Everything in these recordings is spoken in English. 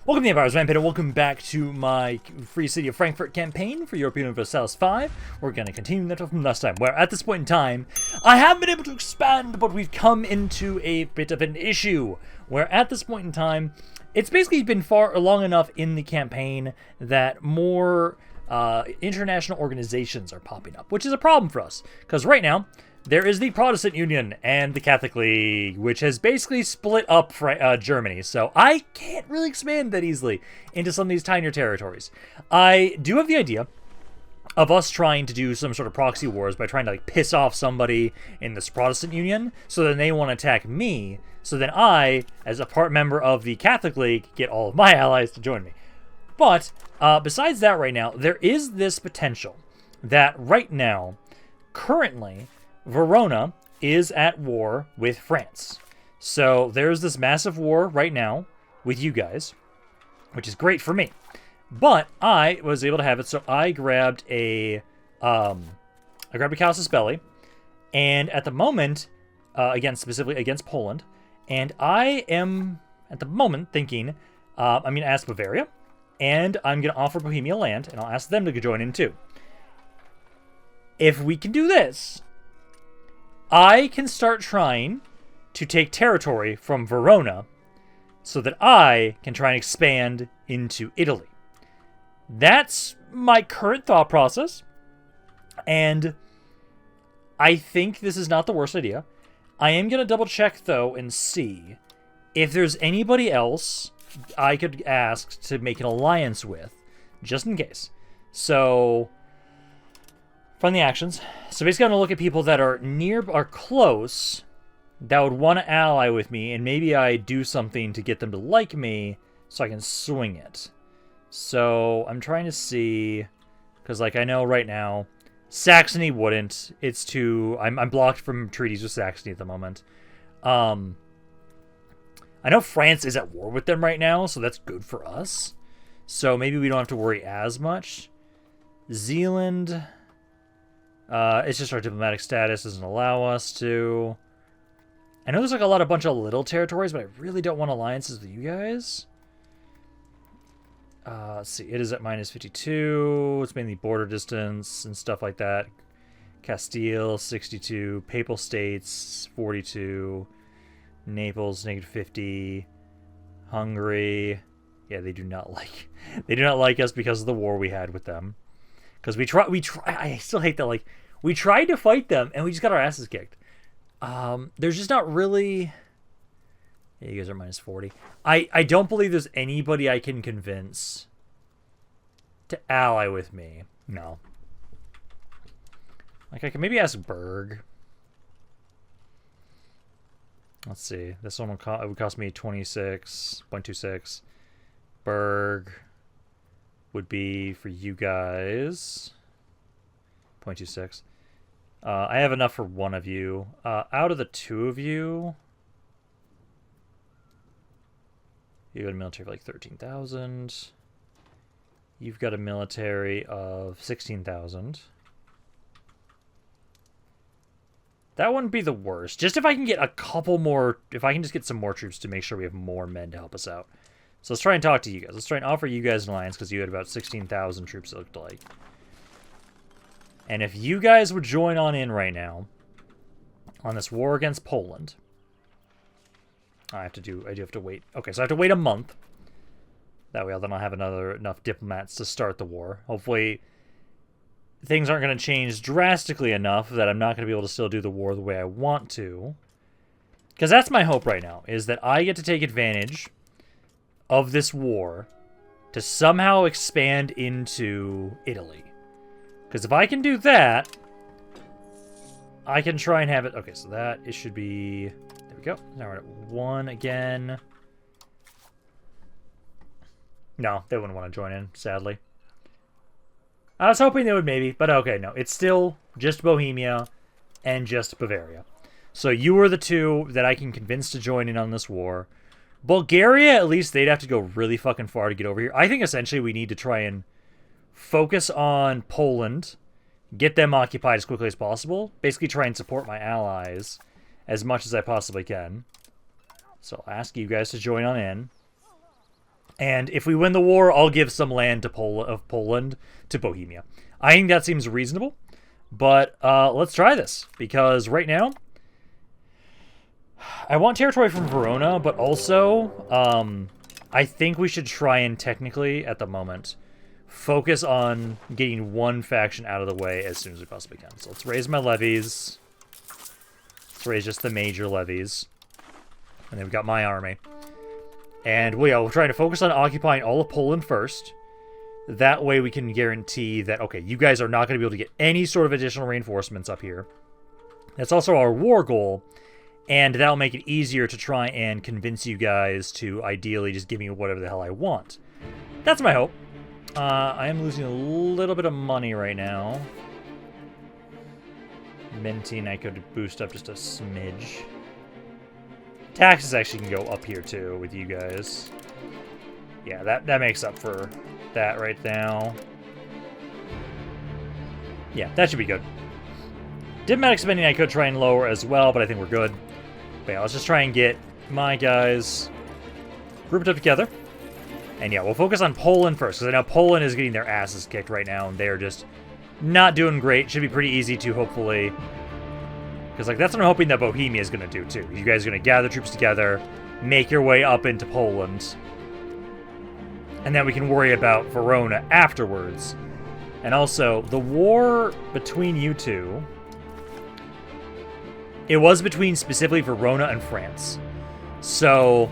Welcome to the Empire's Rampaned, and welcome back to my Free City of Frankfurt campaign for Europa Universalis V. We're going to continue that from last time, where at this point in time, I have been able to expand, but we've come into a bit of an issue, where at this point in time, it's basically been far long enough in the campaign that more international organizations are popping up, which is a problem for us, because right now, there is the Protestant Union and the Catholic League, which has basically split up Germany. So I can't really expand that easily into some of these tinier territories. I do have the idea of us trying to do some sort of proxy wars by trying to piss off somebody in this Protestant Union, so then they want to attack me. So then I, as a part member of the Catholic League, get all of my allies to join me. But besides that, right now there is this potential that right now, currently, Verona is at war with France. So there's this massive war right now with you guys, which is great for me. But I was able to have it, so I grabbed a Casus Belli, and at the moment, specifically against Poland, and I am at the moment thinking I'm going to ask Bavaria, and I'm going to offer Bohemia land, and I'll ask them to join in too. If we can do this, I can start trying to take territory from Verona so that I can try and expand into Italy. That's my current thought process, and I think this is not the worst idea. I am going to double check, though, and see if there's anybody else I could ask to make an alliance with, just in case. So, from the actions. So basically I'm going to look at people that are close, that would want to ally with me, and maybe I do something to get them to like me so I can swing it. So I'm trying to see, because I know right now, Saxony wouldn't. It's too... I'm blocked from treaties with Saxony at the moment. I know France is at war with them right now, so that's good for us. So maybe we don't have to worry as much. Zealand... it's just our diplomatic status doesn't allow us to. I know there's a bunch of little territories, but I really don't want alliances with you guys. Let's see. It is at -52. It's mainly border distance and stuff like that. Castile, 62. Papal States, 42. Naples, -50. Hungary. Yeah, they do not like us because of the war we had with them. Because we try, I still hate that, we tried to fight them, and we just got our asses kicked. There's just not really... Yeah, you guys are -40. I don't believe there's anybody I can convince to ally with me. No. I can maybe ask Berg. Let's see. This one would cost me 26.26. Berg... would be for you guys 0.26. I have enough for one of you. Out of the two of you, you got a military of 13,000. You've got a military of 16,000. That wouldn't be the worst. Just if I can get a couple more, if I can just get some more troops to make sure we have more men to help us out. So let's try and talk to you guys. Let's try and offer you guys an alliance, because you had about 16,000 troops, it looked like. And if you guys would join on in right now on this war against Poland, I do have to wait. Okay, so I have to wait a month. That way then I'll have enough diplomats to start the war. Hopefully things aren't going to change drastically enough that I'm not going to be able to still do the war the way I want to. Because that's my hope right now, is that I get to take advantage of this war to somehow expand into Italy. Because if I can do that, I can try and have it... Okay, so it should be... There we go. Now we're at 1 again. No, they wouldn't want to join in, sadly. I was hoping they would maybe, but okay, no. It's still just Bohemia and just Bavaria. So you are the two that I can convince to join in on this war. Bulgaria, at least they'd have to go really fucking far to get over here. I think essentially we need to try and focus on Poland, get them occupied as quickly as possible, basically try and support my allies as much as I possibly can. So I'll ask you guys to join on in. And if we win the war, I'll give some land to Poland to Bohemia. I think that seems reasonable. But let's try this, because right now, I want territory from Verona, but also, I think we should try and technically, at the moment, focus on getting one faction out of the way as soon as we possibly can. So let's raise my levies. Let's raise just the major levies. And then we've got my army. And we're trying to focus on occupying all of Poland first. That way we can guarantee that, okay, you guys are not going to be able to get any sort of additional reinforcements up here. That's also our war goal. And that'll make it easier to try and convince you guys to ideally just give me whatever the hell I want. That's my hope. I am losing a little bit of money right now. Minting, I could boost up just a smidge. Taxes actually can go up here too with you guys. Yeah, that makes up for that right now. Yeah, that should be good. Diplomatic spending I could try and lower as well, but I think we're good. But yeah, let's just try and get my guys grouped up together. And yeah, we'll focus on Poland first, because I know Poland is getting their asses kicked right now, and they're just not doing great. Should be pretty easy to, hopefully. Because, like, that's what I'm hoping that Bohemia is going to do, too. You guys are going to gather troops together, make your way up into Poland, and then we can worry about Verona afterwards. And also, the war between you two, it was between specifically Verona and France. So,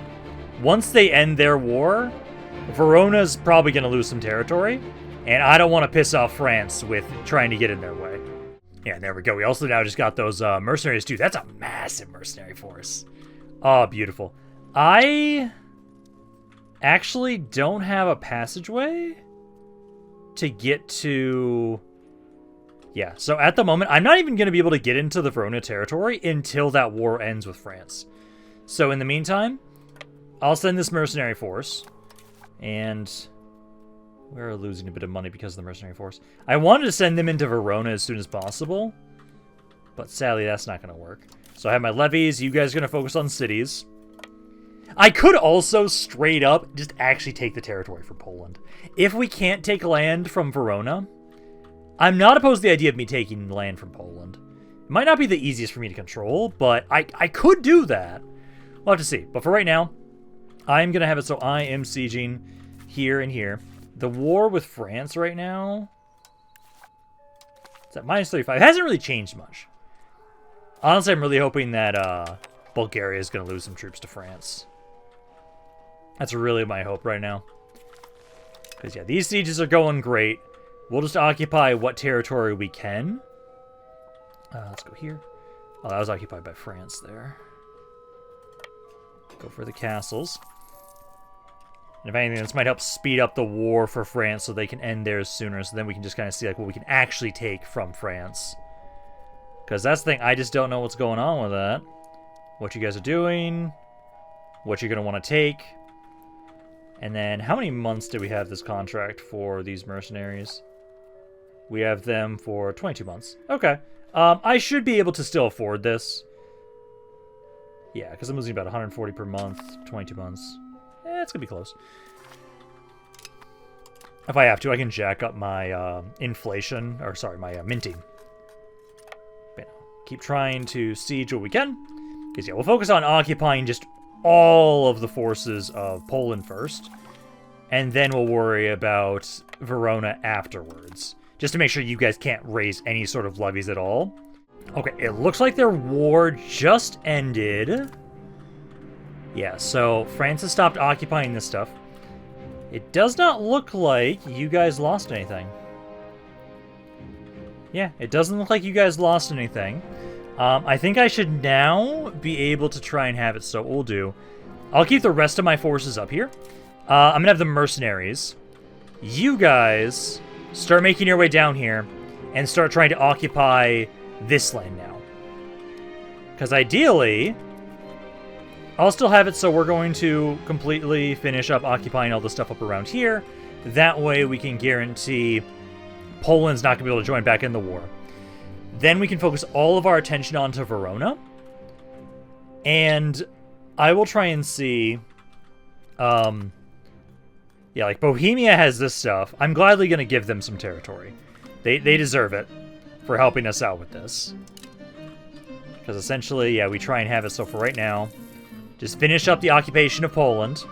once they end their war, Verona's probably going to lose some territory, and I don't want to piss off France with trying to get in their way. Yeah, there we go. We also now just got those mercenaries, too. That's a massive mercenary force. Oh, beautiful. I actually don't have a passageway to get to... Yeah, so at the moment, I'm not even going to be able to get into the Verona territory until that war ends with France. So in the meantime, I'll send this mercenary force. And we're losing a bit of money because of the mercenary force. I wanted to send them into Verona as soon as possible, but sadly that's not going to work. So I have my levies. You guys are going to focus on cities. I could also straight up just actually take the territory from Poland. If we can't take land from Verona, I'm not opposed to the idea of me taking land from Poland. It might not be the easiest for me to control, but I could do that. We'll have to see. But for right now, I'm going to have it so I am sieging here and here. The war with France right now, it's at -35. It hasn't really changed much. Honestly, I'm really hoping that Bulgaria is going to lose some troops to France. That's really my hope right now. Because, yeah, these sieges are going great. We'll just occupy what territory we can. Let's go here. Oh, that was occupied by France there. Go for the castles. And if anything, this might help speed up the war for France so they can end theirs sooner. So then we can just kind of see like what we can actually take from France. Because that's the thing. I just don't know what's going on with that. What you guys are doing. What you're going to want to take. And then how many months do we have this contract for these mercenaries? We have them for 22 months. Okay. I should be able to still afford this. Yeah, because I'm losing about 140 per month, 22 months. It's going to be close. If I have to, I can jack up my inflation, or sorry, my minting. But keep trying to siege what we can. Because, yeah, we'll focus on occupying just all of the forces of Poland first. And then we'll worry about Verona afterwards. Just to make sure you guys can't raise any sort of levies at all. Okay, it looks like their war just ended. Yeah, so France has stopped occupying this stuff. It does not look like you guys lost anything. Yeah, it doesn't look like you guys lost anything. I think I should now be able to try and have it, so what we'll do, I'll keep the rest of my forces up here. I'm going to have the mercenaries. You guys start making your way down here and start trying to occupy this land now. Because ideally, I'll still have it so we're going to completely finish up occupying all the stuff up around here. That way we can guarantee Poland's not going to be able to join back in the war. Then we can focus all of our attention onto Verona. And I will try and see Yeah, like, Bohemia has this stuff. I'm gladly going to give them some territory. They deserve it for helping us out with this. Because essentially, yeah, we try and have it. So for right now, just finish up the occupation of Poland.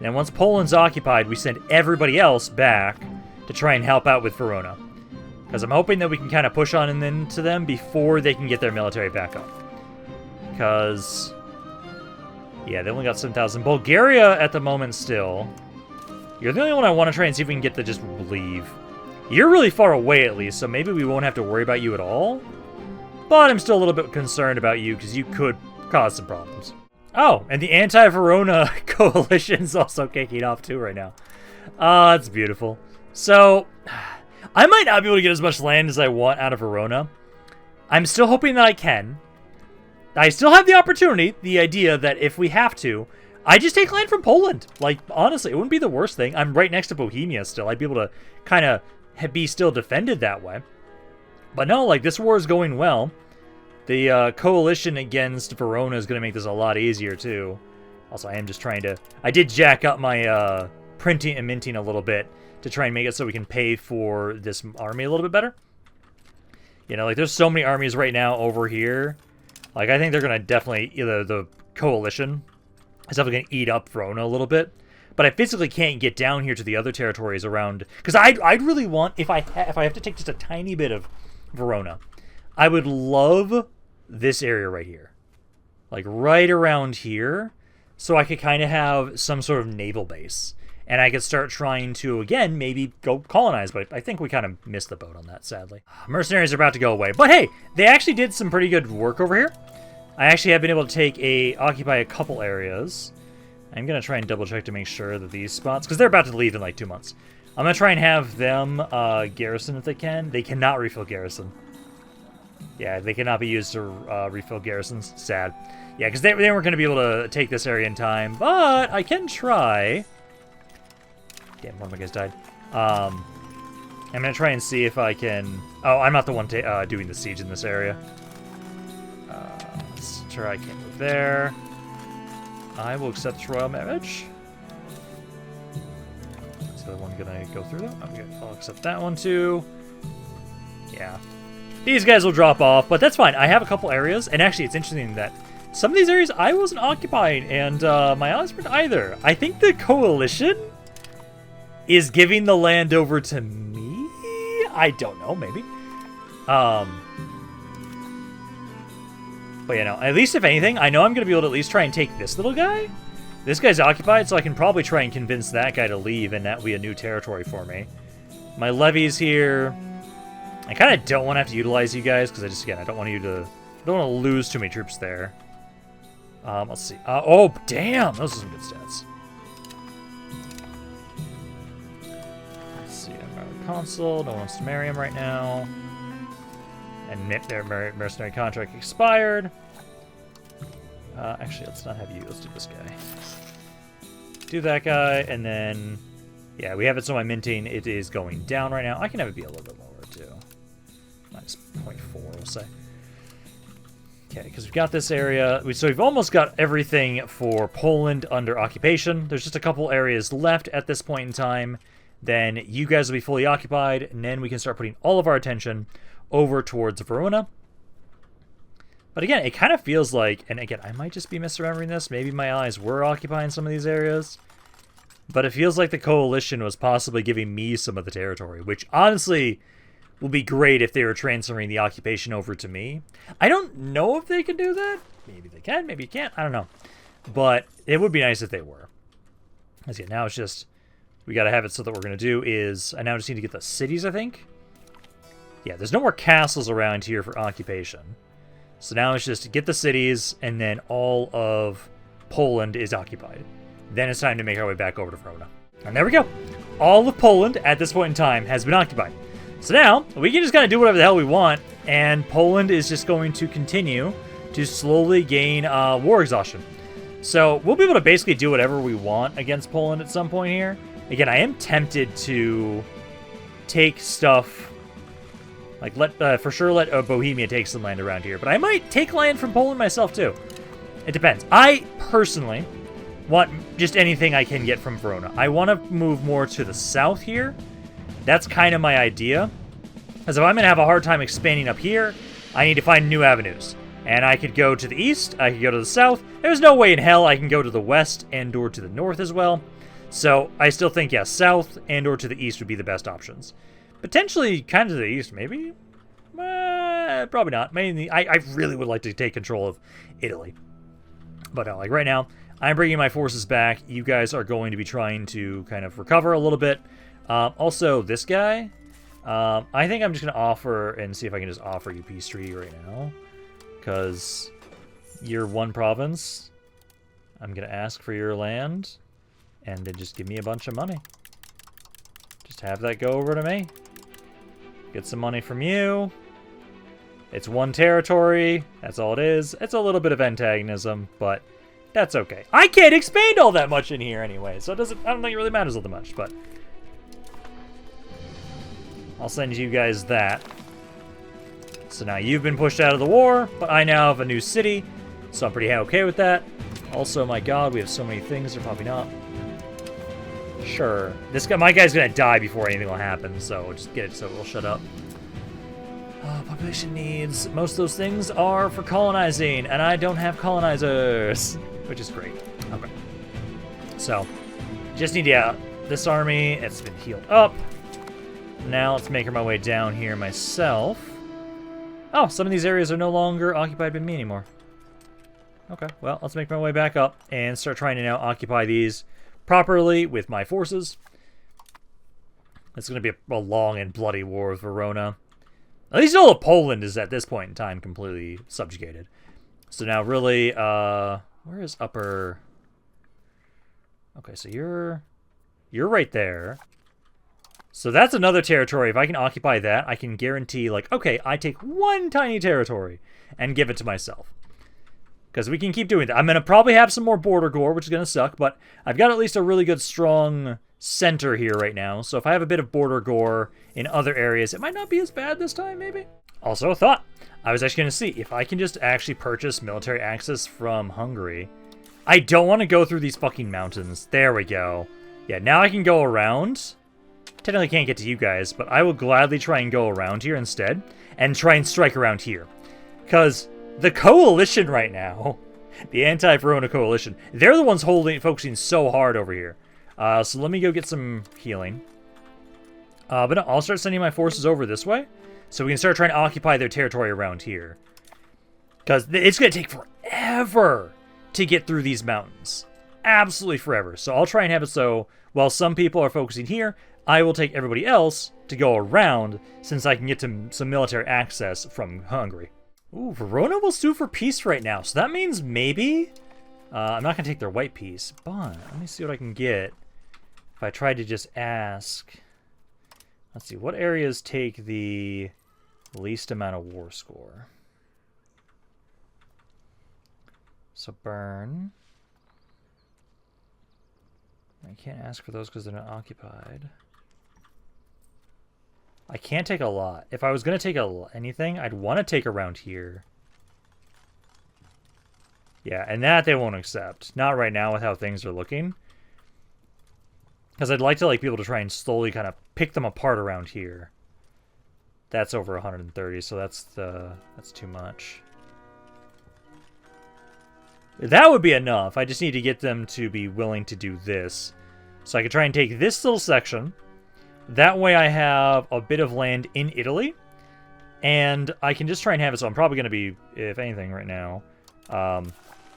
And once Poland's occupied, we send everybody else back to try and help out with Verona. Because I'm hoping that we can kind of push on into them before they can get their military back up. Because, yeah, they only got 7,000. Bulgaria at the moment still. You're the only one I want to try and see if we can get to just leave. You're really far away at least, so maybe we won't have to worry about you at all. But I'm still a little bit concerned about you because you could cause some problems. Oh, and the anti-Verona coalition's also kicking off too right now. Oh, that's beautiful. So, I might not be able to get as much land as I want out of Verona. I'm still hoping that I can. I still have the opportunity, the idea that if we have to, I just take land from Poland. Like, honestly, it wouldn't be the worst thing. I'm right next to Bohemia still. I'd be able to kind of be still defended that way. But no, like, this war is going well. The coalition against Verona is going to make this a lot easier, too. Also, I am just trying to... I did jack up my printing and minting a little bit to try and make it so we can pay for this army a little bit better. You know, like, there's so many armies right now over here. Like, I think they're going to definitely... Either the coalition is definitely going to eat up Verona a little bit. But I physically can't get down here to the other territories around... Because I'd really want... If I have to take just a tiny bit of Verona, I would love this area right here. Like, right around here. So I could kind of have some sort of naval base. And I could start trying to, again, maybe go colonize. But I think we kind of missed the boat on that, sadly. Mercenaries are about to go away. But hey, they actually did some pretty good work over here. I actually have been able to occupy a couple areas. I'm going to try and double check to make sure that these spots, because they're about to leave in like 2 months. I'm going to try and have them garrison if they can. They cannot refill garrison. Yeah, they cannot be used to refill garrisons. Sad. Yeah, because they weren't going to be able to take this area in time, but I can try. Damn, one of my guys died. I'm going to try and see if I can... Oh, I'm not the one doing the siege in this area. Let's try. I can't move there. I will accept this royal marriage. Is the other one going to go through that? I'll accept that one too. Yeah. These guys will drop off, but that's fine. I have a couple areas, and actually it's interesting that some of these areas I wasn't occupying, and my allies weren't either. I think the coalition is giving the land over to me? I don't know, maybe. But, you know, at least if anything, I know I'm going to be able to at least try and take this little guy. This guy's occupied, so I can probably try and convince that guy to leave, and that will be a new territory for me. My levies here... I kind of don't want to have to utilize you guys, because I don't want to lose too many troops there. Let's see. Oh, damn! Those are some good stats. Let's see. I'm a consul. No one wants to marry him right now. And their mercenary contract expired. Actually, let's not have you. Let's do this guy. Do that guy, and then... Yeah, we have it so my minting, it is going down right now. I can have it be a little bit lower, too. Minus 0.4, we'll say. Okay, because we've got this area. So we've almost got everything for Poland under occupation. There's just a couple areas left at this point in time. Then you guys will be fully occupied, and then we can start putting all of our attention over towards Verona. But again, it kind of feels like, and again, I might just be misremembering this. Maybe my allies were occupying some of these areas. But it feels like the coalition was possibly giving me some of the territory, which honestly will be great if they were transferring the occupation over to me. I don't know if they can do that. Maybe they can, maybe you can't. I don't know. But it would be nice if they were. As yet, now it's just, we got to have it so that what we're going to do is, I now just need to get the cities, I think. Yeah, there's no more castles around here for occupation. So now it's just to get the cities, and then all of Poland is occupied. Then it's time to make our way back over to Verona. And there we go. All of Poland, at this point in time, has been occupied. So now, we can just kind of do whatever the hell we want, and Poland is just going to continue to slowly gain war exhaustion. So we'll be able to basically do whatever we want against Poland at some point here. Again, I am tempted to take stuff... Like, for sure let Bohemia take some land around here. But I might take land from Poland myself, too. It depends. I, personally, want just anything I can get from Verona. I want to move more to the south here. That's kind of my idea. Because if I'm going to have a hard time expanding up here, I need to find new avenues. And I could go to the east, I could go to the south. There's no way in hell I can go to the west and or to the north as well. So I still think, yes, south and or to the east would be the best options. Potentially kind of to the east, maybe? Probably not. Mainly, I really would like to take control of Italy. But no, like right now, I'm bringing my forces back. You guys are going to be trying to kind of recover a little bit. Also, this guy, I think I'm just going to offer and see if I can just offer you peace treaty right now. Because you're one province. I'm going to ask for your land. And then just give me a bunch of money. Just have that go over to me. Get some money from you. It's one territory. That's all it is. It's a little bit of antagonism, but that's okay. I can't expand all that much in here anyway, so it doesn't. I don't think it really matters all that much, but I'll send you guys that. So now you've been pushed out of the war, but I now have a new city, so I'm pretty okay with that. Also, my God, we have so many things. They're probably not. Sure. This guy, my guy's gonna die before anything will happen, so we'll just get it so we'll shut up. Population needs. Most of those things are for colonizing, and I don't have colonizers, which is great. Okay. So, just need to get this army. It's been healed up. Now let's make my way down here myself. Oh, some of these areas are no longer occupied by me anymore. Okay, well, let's make my way back up and start trying to now occupy these properly with my forces. It's going to be a long and bloody war with Verona. At least all of Poland is at this point in time completely subjugated. So now really, where is upper? Okay, so you're right there. So that's another territory. If I can occupy that, I can guarantee, like, okay, I take one tiny territory and give it to myself. Because we can keep doing that. I'm going to probably have some more border gore, which is going to suck, but I've got at least a really good, strong center here right now. So if I have a bit of border gore in other areas, it might not be as bad this time, maybe? Also a thought. I was actually going to see if I can just actually purchase military access from Hungary. I don't want to go through these fucking mountains. There we go. Yeah, now I can go around. Technically can't get to you guys, but I will gladly try and go around here instead and try and strike around here. Because the coalition right now, the anti-Verona coalition, they're the ones focusing so hard over here. So let me go get some healing. But no, I'll start sending my forces over this way, so we can start trying to occupy their territory around here. Because it's going to take forever to get through these mountains. Absolutely forever. So I'll try and have it so, while some people are focusing here, I will take everybody else to go around, since I can get to some military access from Hungary. Ooh, Verona will sue for peace right now, so that means maybe... I'm not going to take their white piece, but let me see what I can get if I try to just ask. Let's see, what areas take the least amount of war score? So burn. I can't ask for those because they're not occupied. I can't take a lot. If I was going to take anything, I'd want to take around here. Yeah, and that they won't accept. Not right now with how things are looking. Because I'd like to be able to try and slowly kind of pick them apart around here. That's over 130, so that's too much. That would be enough. I just need to get them to be willing to do this. So I could try and take this little section. That way I have a bit of land in Italy. And I can just try and have it, so I'm probably going to be, if anything, right now.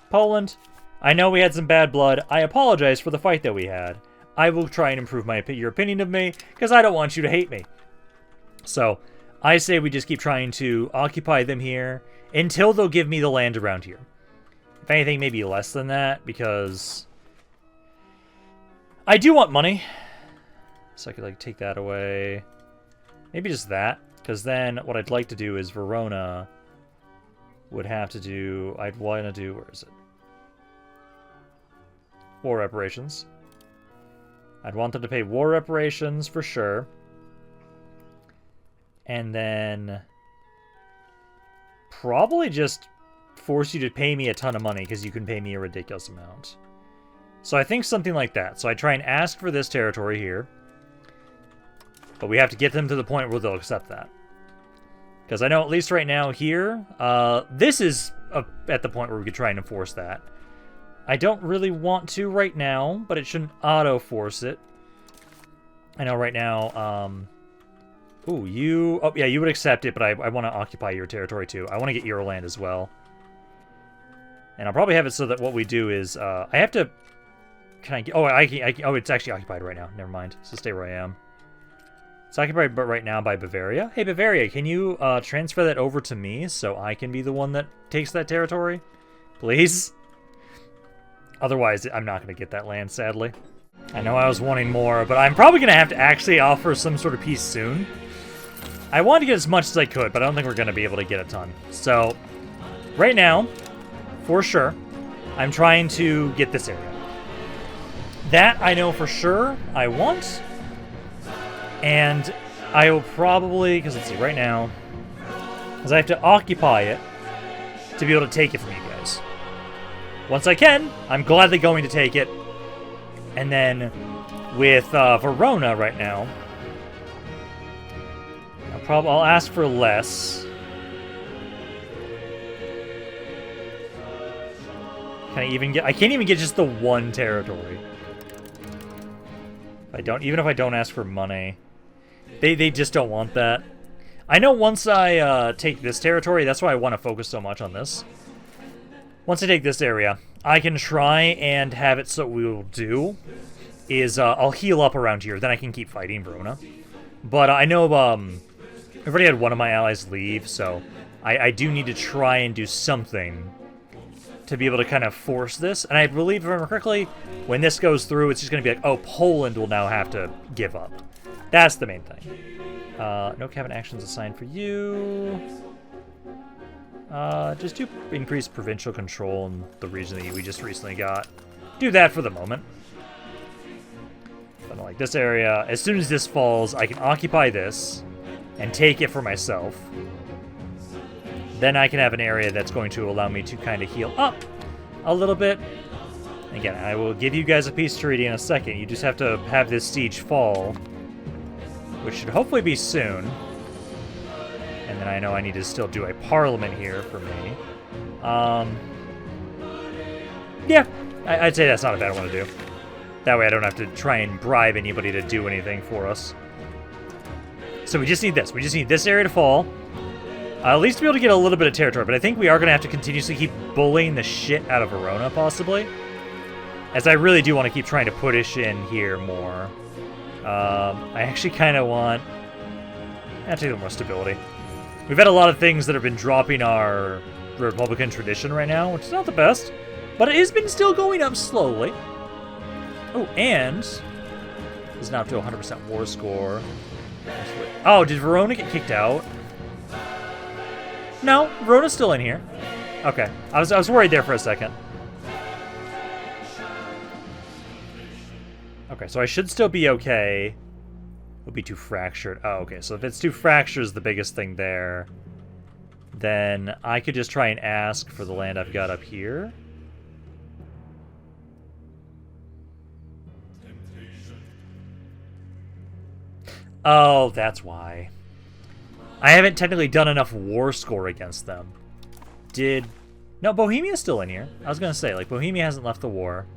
Poland. I know we had some bad blood. I apologize for the fight that we had. I will try and improve your opinion of me, because I don't want you to hate me. So, I say we just keep trying to occupy them here until they'll give me the land around here. If anything, maybe less than that, because I do want money. So I could take that away. Maybe just that, because then what I'd like to do is Verona would have to do... I'd want to do... Where is it? War reparations. I'd want them to pay war reparations for sure. And then probably just force you to pay me a ton of money because you can pay me a ridiculous amount. So I think something like that. So I try and ask for this territory here. But we have to get them to the point where they'll accept that. Because I know at least right now here, this is at the point where we could try and enforce that. I don't really want to right now, but it shouldn't auto-force it. I know right now, ooh, you... Oh, yeah, you would accept it, but I want to occupy your territory, too. I want to get your land as well. And I'll probably have it so that what we do is, I have to... Can I get... Oh, oh, it's actually occupied right now. Never mind. So stay where I am. It's occupied right now by Bavaria. Hey, Bavaria, can you transfer that over to me so I can be the one that takes that territory? Please? Otherwise, I'm not going to get that land, sadly. I know I was wanting more, but I'm probably going to have to actually offer some sort of peace soon. I wanted to get as much as I could, but I don't think we're going to be able to get a ton. So, right now, for sure, I'm trying to get this area. That I know for sure I want. And I will probably, because let's see, right now, because I have to occupy it to be able to take it from you guys. Once I can, I'm gladly going to take it. And then with Verona right now, I'll ask for less. Can I even get? I can't even get just the one territory. Even if I don't ask for money, they just don't want that. I know once I take this territory, that's why I want to focus so much on this. Once I take this area, I can try and have it so what we will do is I'll heal up around here, then I can keep fighting Verona. But I know I've already had one of my allies leave, so I do need to try and do something to be able to kind of force this. And I believe, if I remember correctly, when this goes through, it's just going to be like, oh, Poland will now have to give up. That's the main thing. No cabinet actions assigned for you. Just do increase provincial control in the region that we just recently got. Do that for the moment. But like this area, as soon as this falls, I can occupy this and take it for myself. Then I can have an area that's going to allow me to kind of heal up a little bit. Again, I will give you guys a peace treaty in a second. You just have to have this siege fall, which should hopefully be soon. And then I know I need to still do a parliament here for me. Yeah, I'd say that's not a bad one to do. That way I don't have to try and bribe anybody to do anything for us. So we just need this. We just need this area to fall. At least to be able to get a little bit of territory. But I think we are going to have to continuously keep bullying the shit out of Verona, possibly. As I really do want to keep trying to push in here more. I actually kind of want... I'll take a little more stability. We've had a lot of things that have been dropping our Republican tradition right now, which is not the best. But it has been still going up slowly. Oh, and... is now up to 100% war score. Oh, did Verona get kicked out? No, Verona's still in here. Okay, I was worried there for a second. Okay, so I should still be okay. It'll be too fractured. Oh, okay, so if it's too fractured is the biggest thing there, then I could just try and ask for the land I've got up here. Oh, that's why. I haven't technically done enough war score against them. No, Bohemia's still in here. I was going to say, like, Bohemia hasn't left the war.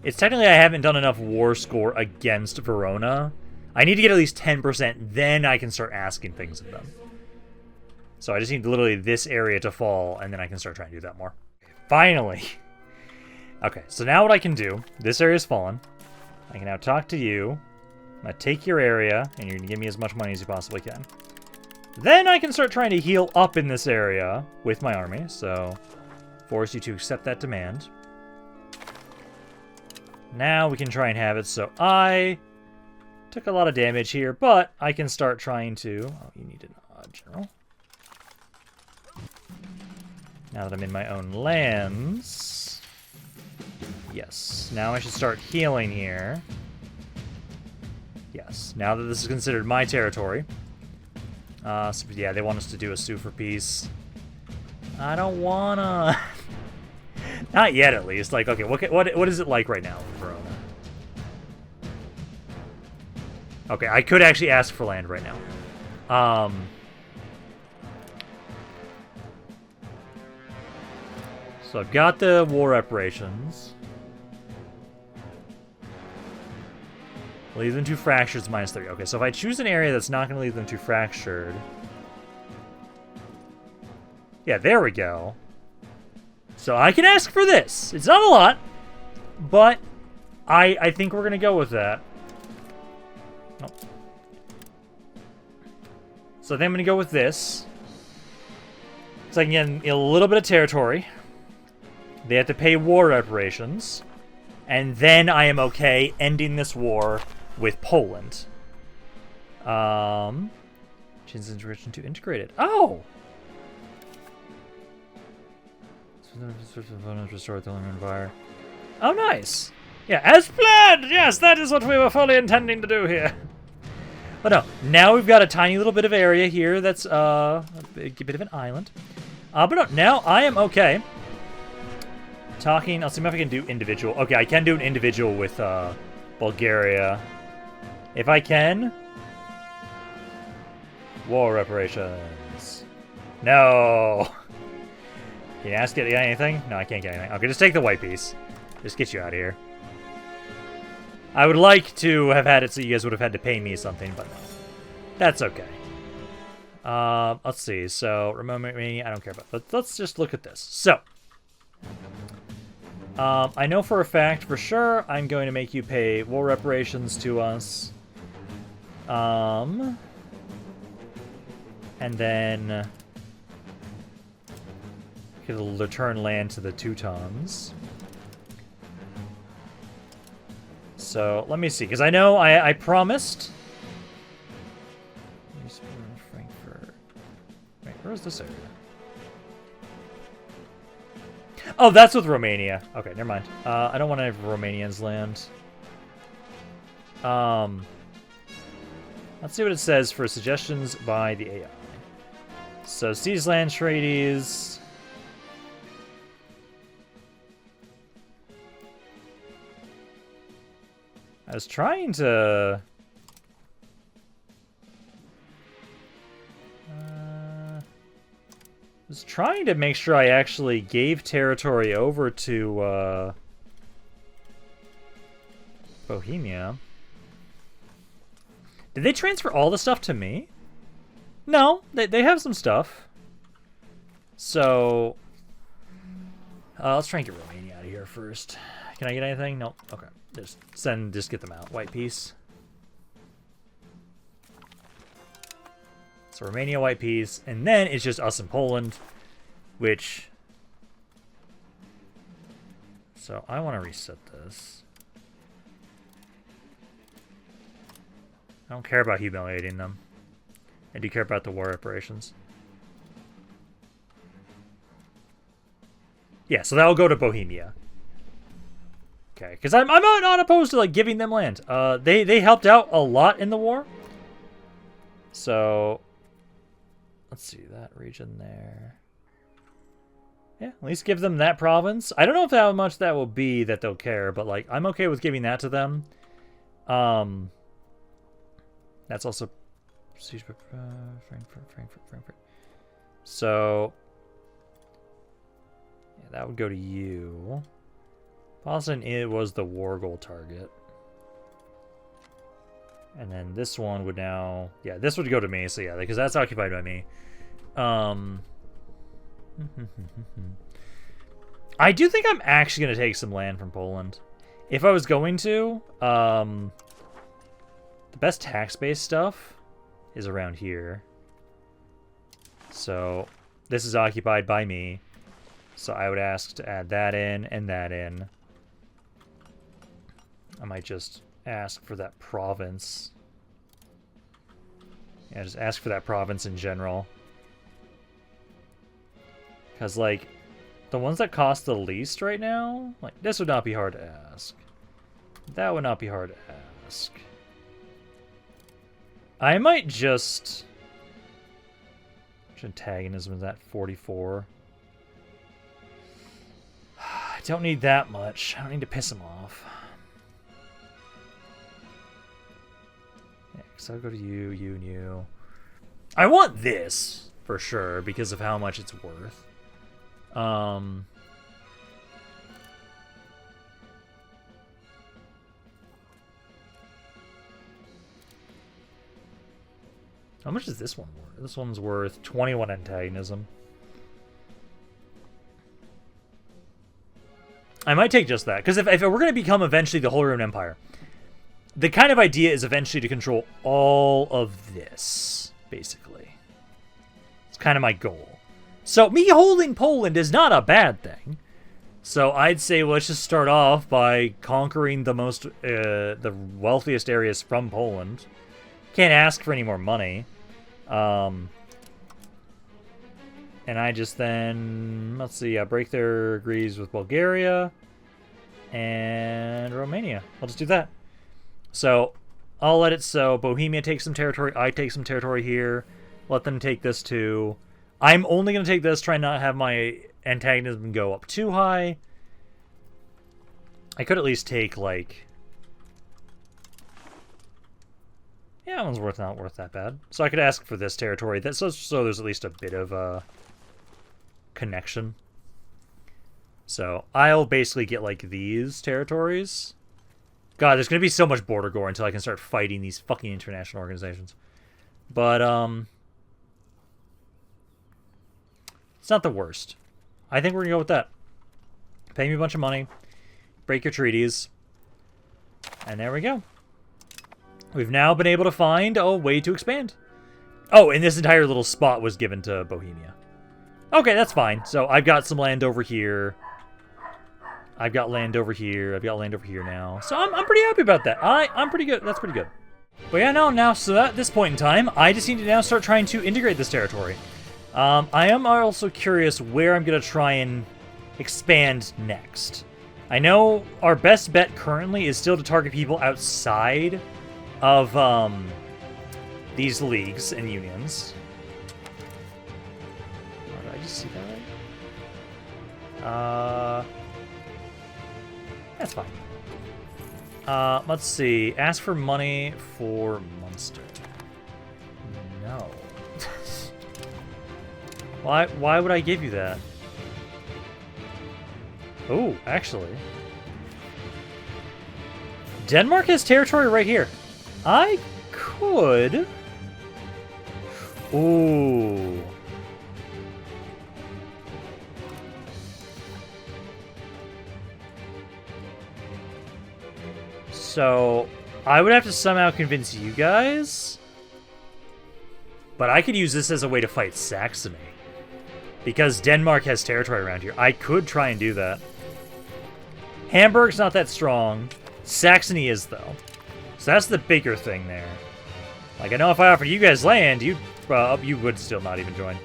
It's technically I haven't done enough war score against Verona. I need to get at least 10%, then I can start asking things of them. So I just need literally this area to fall, and then I can start trying to do that more. Finally! Okay, so now what I can do, this area's fallen. I can now talk to you. I'm going to take your area, and you're going to give me as much money as you possibly can. Then I can start trying to heal up in this area with my army, so force you to accept that demand. Now we can try and have it so I took a lot of damage here, but I can start trying to... Oh, you need an general. Now that I'm in my own lands... Yes, now I should start healing here. Yes, now that this is considered my territory. So yeah, they want us to do a sue for peace. I don't wanna. Not yet, at least. Like, okay, what is it like right now, Verona? Okay, I could actually ask for land right now. So I've got the war reparations. Leave them too fractured, -3. Okay, so if I choose an area that's not going to leave them too fractured... Yeah, there we go. So I can ask for this. It's not a lot, but I think we're going to go with that. Oh. So I think I'm going to go with this. So I can get a little bit of territory. They have to pay war reparations. And then I am okay ending this war with Poland. Change integration to integrated. Oh! Restore the empire. Oh, nice. Yeah, as planned! Yes, that is what we were fully intending to do here. But no, now we've got a tiny little bit of area here that's a bit of an island. But no, now I am okay. Talking, I'll see if I can do individual. Okay, I can do an individual with Bulgaria. If I can. War reparations. No. Can you ask it anything? No, I can't get anything. Okay, just take the white piece. Just get you out of here. I would like to have had it so you guys would have had to pay me something, but no. That's okay. Let's see. So, remote me, I don't care about. Let's just look at this. So, I know for a fact, for sure, I'm going to make you pay war reparations to us. And then it'll return land to the Teutons. So let me see, because I know I promised. Frankfurt. Wait, where is this area? Oh, that's with Romania. Okay, never mind. I don't want to have Romanians land. Let's see what it says for suggestions by the AI. So, seize land treaties. I was trying to... was trying to make sure I actually gave territory over to Bohemia. Did they transfer all the stuff to me? No, they have some stuff. So, let's try and get Romania out of here first. Can I get anything? Nope. Okay, just get them out. White piece. So Romania, white piece, and then it's just us and Poland, which... So I want to reset this. I don't care about humiliating them. I do care about the war reparations. Yeah, so that'll go to Bohemia. Okay, because I'm not opposed to like giving them land. They helped out a lot in the war. So let's see that region there. Yeah, at least give them that province. I don't know if how much that will be that they'll care, but like I'm okay with giving that to them. That's also Frankfurt. So yeah, that would go to you. Boston, it was the war goal target. And then this one would now... Yeah, this would go to me, so yeah, because that's occupied by me. I do think I'm actually going to take some land from Poland. If I was going to, the best tax-based stuff is around here. So, this is occupied by me. So I would ask to add that in and that in. I might just ask for that province. Yeah, just ask for that province in general. Because, like, the ones that cost the least right now, like, this would not be hard to ask. That would not be hard to ask. I might just... Which antagonism is that? 44. don't need that much. I don't need to piss him off. Yeah, so I'll go to you, you, and you. I want this, for sure, because of how much it's worth. How much is this one worth? This one's worth 21 antagonism. I might take just that, because if we're going to become eventually the Holy Roman Empire, the kind of idea is eventually to control all of this, basically. It's kind of my goal. So me holding Poland is not a bad thing. So I'd say let's just start off by conquering the wealthiest areas from Poland. Can't ask for any more money. And I just then, let's see, break their agrees with Bulgaria and Romania. I'll just do that. So I'll let it so Bohemia takes some territory, I take some territory here, let them take this too. I'm only going to take this, try not to have my antagonism go up too high. I could at least take, like... Yeah, that one's not worth that bad. So I could ask for this territory, so there's at least a bit of a connection. So I'll basically get, like, these territories. God, there's going to be so much border gore until I can start fighting these fucking international organizations. But, it's not the worst. I think we're going to go with that. Pay me a bunch of money. Break your treaties. And there we go. We've now been able to find a way to expand. Oh, and this entire little spot was given to Bohemia. Okay, that's fine. So I've got some land over here. I've got land over here. I've got land over here now. So I'm pretty happy about that. I'm pretty good. That's pretty good. But yeah, no, so at this point in time, I just need to now start trying to integrate this territory. I am also curious where I'm going to try and expand next. I know our best bet currently is still to target people outside of these leagues and unions. Oh, did I just see that right? That's fine. Let's see. Ask for money for Munster. No. Why would I give you that? Oh, actually. Denmark has territory right here. I could... Ooh. So, I would have to somehow convince you guys. But I could use this as a way to fight Saxony. Because Denmark has territory around here. I could try and do that. Hamburg's not that strong. Saxony is, though. So that's the bigger thing there. Like, I know if I offered you guys land, you would still not even join.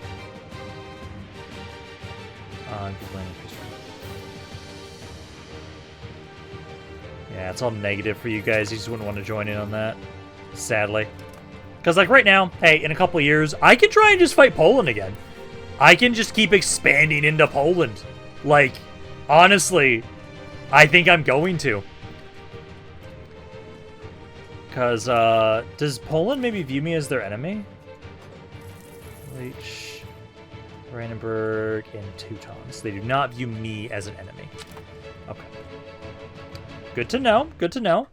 Yeah, it's all negative for you guys. You just wouldn't want to join in on that. Sadly. Because, like, right now, hey, in a couple of years, I can try and just fight Poland again. I can just keep expanding into Poland. Like, honestly, I think I'm going to. Because, does Poland maybe view me as their enemy? Leech, Brandenburg, and Teutons. They do not view me as an enemy. Okay. Good to know. Good to know.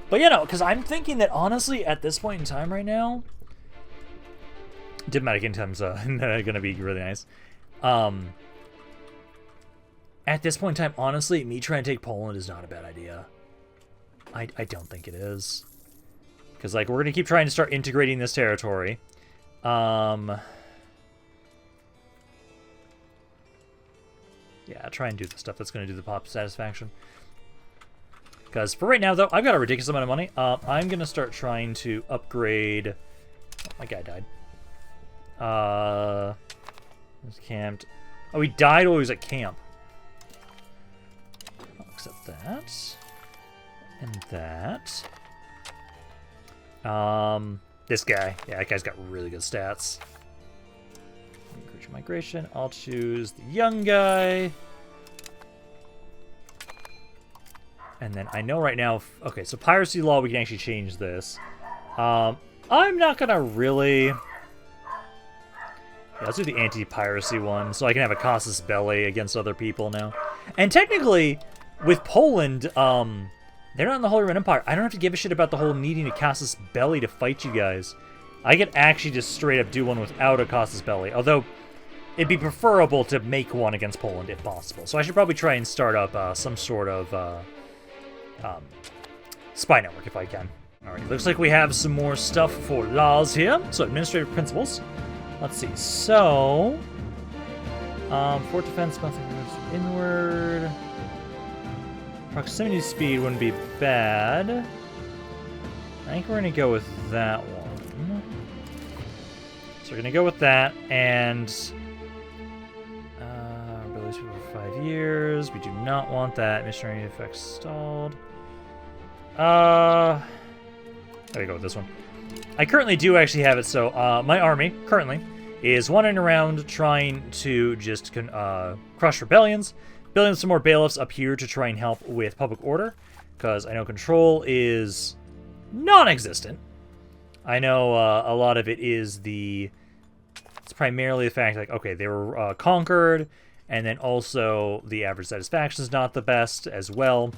But, you know, because I'm thinking that, honestly, at this point in time right now, diplomatic income's going to be really nice. At this point in time, honestly, me trying to take Poland is not a bad idea. I don't think it is. Because, like, we're going to keep trying to start integrating this territory. Yeah, try and do the stuff that's going to do the pop satisfaction. Because for right now, though, I've got a ridiculous amount of money. I'm going to start trying to upgrade... Oh, my guy died. Was camped. Oh, he died while he was at camp. I'll accept that. And that. This guy. Yeah, that guy's got really good stats. Creature migration. I'll choose the young guy. And then I know right now... Okay, so piracy law, we can actually change this. I'm not going to really... Yeah, let's do the anti-piracy one, so I can have a casus belli against other people now. And technically, with Poland, they're not in the Holy Roman Empire. I don't have to give a shit about the whole needing a casus belli to fight you guys. I could actually just straight up do one without a casus belli, although it'd be preferable to make one against Poland if possible. So I should probably try and start up some sort of spy network if I can. Alright, looks like we have some more stuff for laws here. So administrative principles. Let's see. So, fort defense, inward. Proximity speed wouldn't be bad. I think we're gonna go with that one. So we're gonna go with that, and abilities for 5 years. We do not want that. Missionary effects stalled. Gotta go with this one. I currently do actually have it, so my army currently is wandering around trying to just crush rebellions, building some more bailiffs up here to try and help with public order, because I know control is non-existent. I know a lot of it is it's primarily the fact, like, okay, they were conquered, and then also the average satisfaction is not the best as well.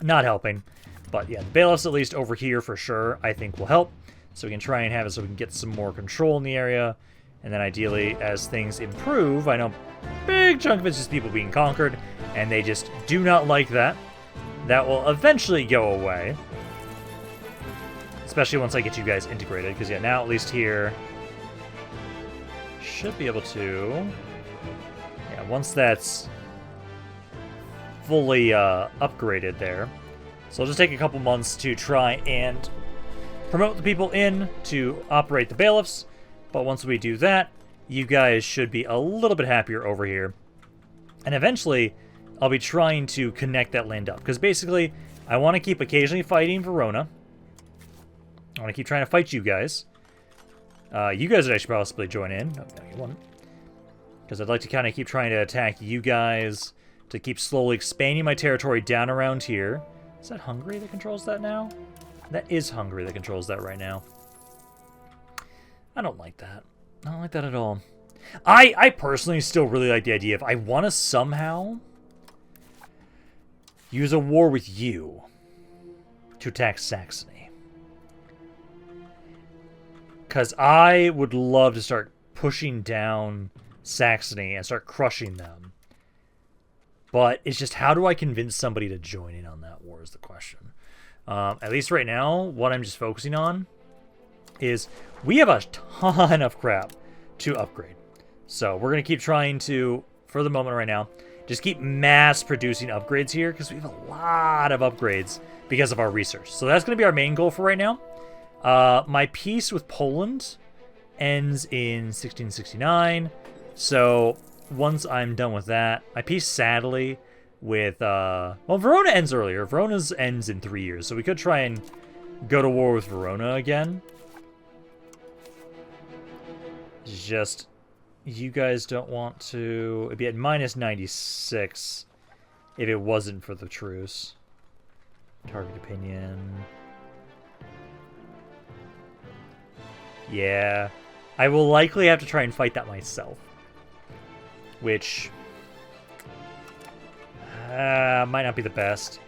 Not helping. But yeah, the bailiffs, at least over here for sure, I think will help. So we can try and have it so we can get some more control in the area. And then ideally, as things improve, I know a big chunk of it's just people being conquered, and they just do not like that. That will eventually go away. Especially once I get you guys integrated, because yeah, now at least here, should be able to... Yeah, once that's fully upgraded there. So it'll just take a couple months to try and promote the people in to operate the bailiffs. But once we do that, you guys should be a little bit happier over here. And eventually, I'll be trying to connect that land up. Because basically, I want to keep occasionally fighting Verona. I want to keep trying to fight you guys. You guys would actually possibly join in. No, you won't. Because I'd like to kind of keep trying to attack you guys to keep slowly expanding my territory down around here. Is that Hungary that controls that now? That is Hungary that controls that right now. I don't like that. I don't like that at all. I personally still really like the idea of I want to somehow use a war with you to attack Saxony. Because I would love to start pushing down Saxony and start crushing them. But it's just, how do I convince somebody to join in on that war is the question. At least right now, what I'm just focusing on is we have a ton of crap to upgrade. So we're going to keep trying to, for the moment right now, just keep mass producing upgrades here, because we have a lot of upgrades because of our research. So that's going to be our main goal for right now. My peace with Poland ends in 1669. So once I'm done with that, my peace, sadly, with, well, Verona ends earlier. Verona's ends in 3 years, so we could try and go to war with Verona again. It's just, you guys don't want to... It'd be at minus 96 if it wasn't for the truce. Target opinion. Yeah. I will likely have to try and fight that myself. Which... might not be the best.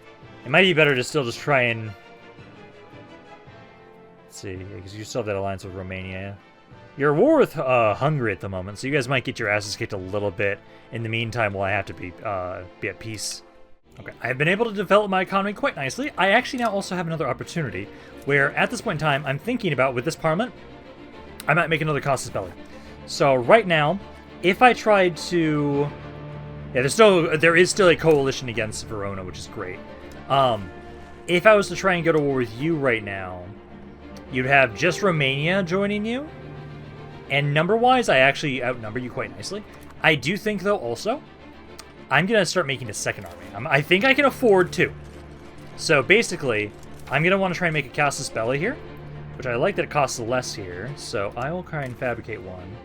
It might be better to still just try and... Let's see, because you still have that alliance with Romania. You're at war with Hungary at the moment, so you guys might get your asses kicked a little bit. In the meantime, while I have to be at peace. Okay, I've been able to develop my economy quite nicely. I actually now also have another opportunity, where at this point in time, I'm thinking about, with this parliament, I might make another casus belli. So right now, if I tried to... Yeah, there is still a coalition against Verona, which is great. If I was to try and go to war with you right now, you'd have just Romania joining you. And number-wise, I actually outnumber you quite nicely. I do think, though, also, I'm going to start making a second army. I think I can afford two. So basically, I'm going to want to try and make a casus belli here, which I like that it costs less here. So I will try and fabricate one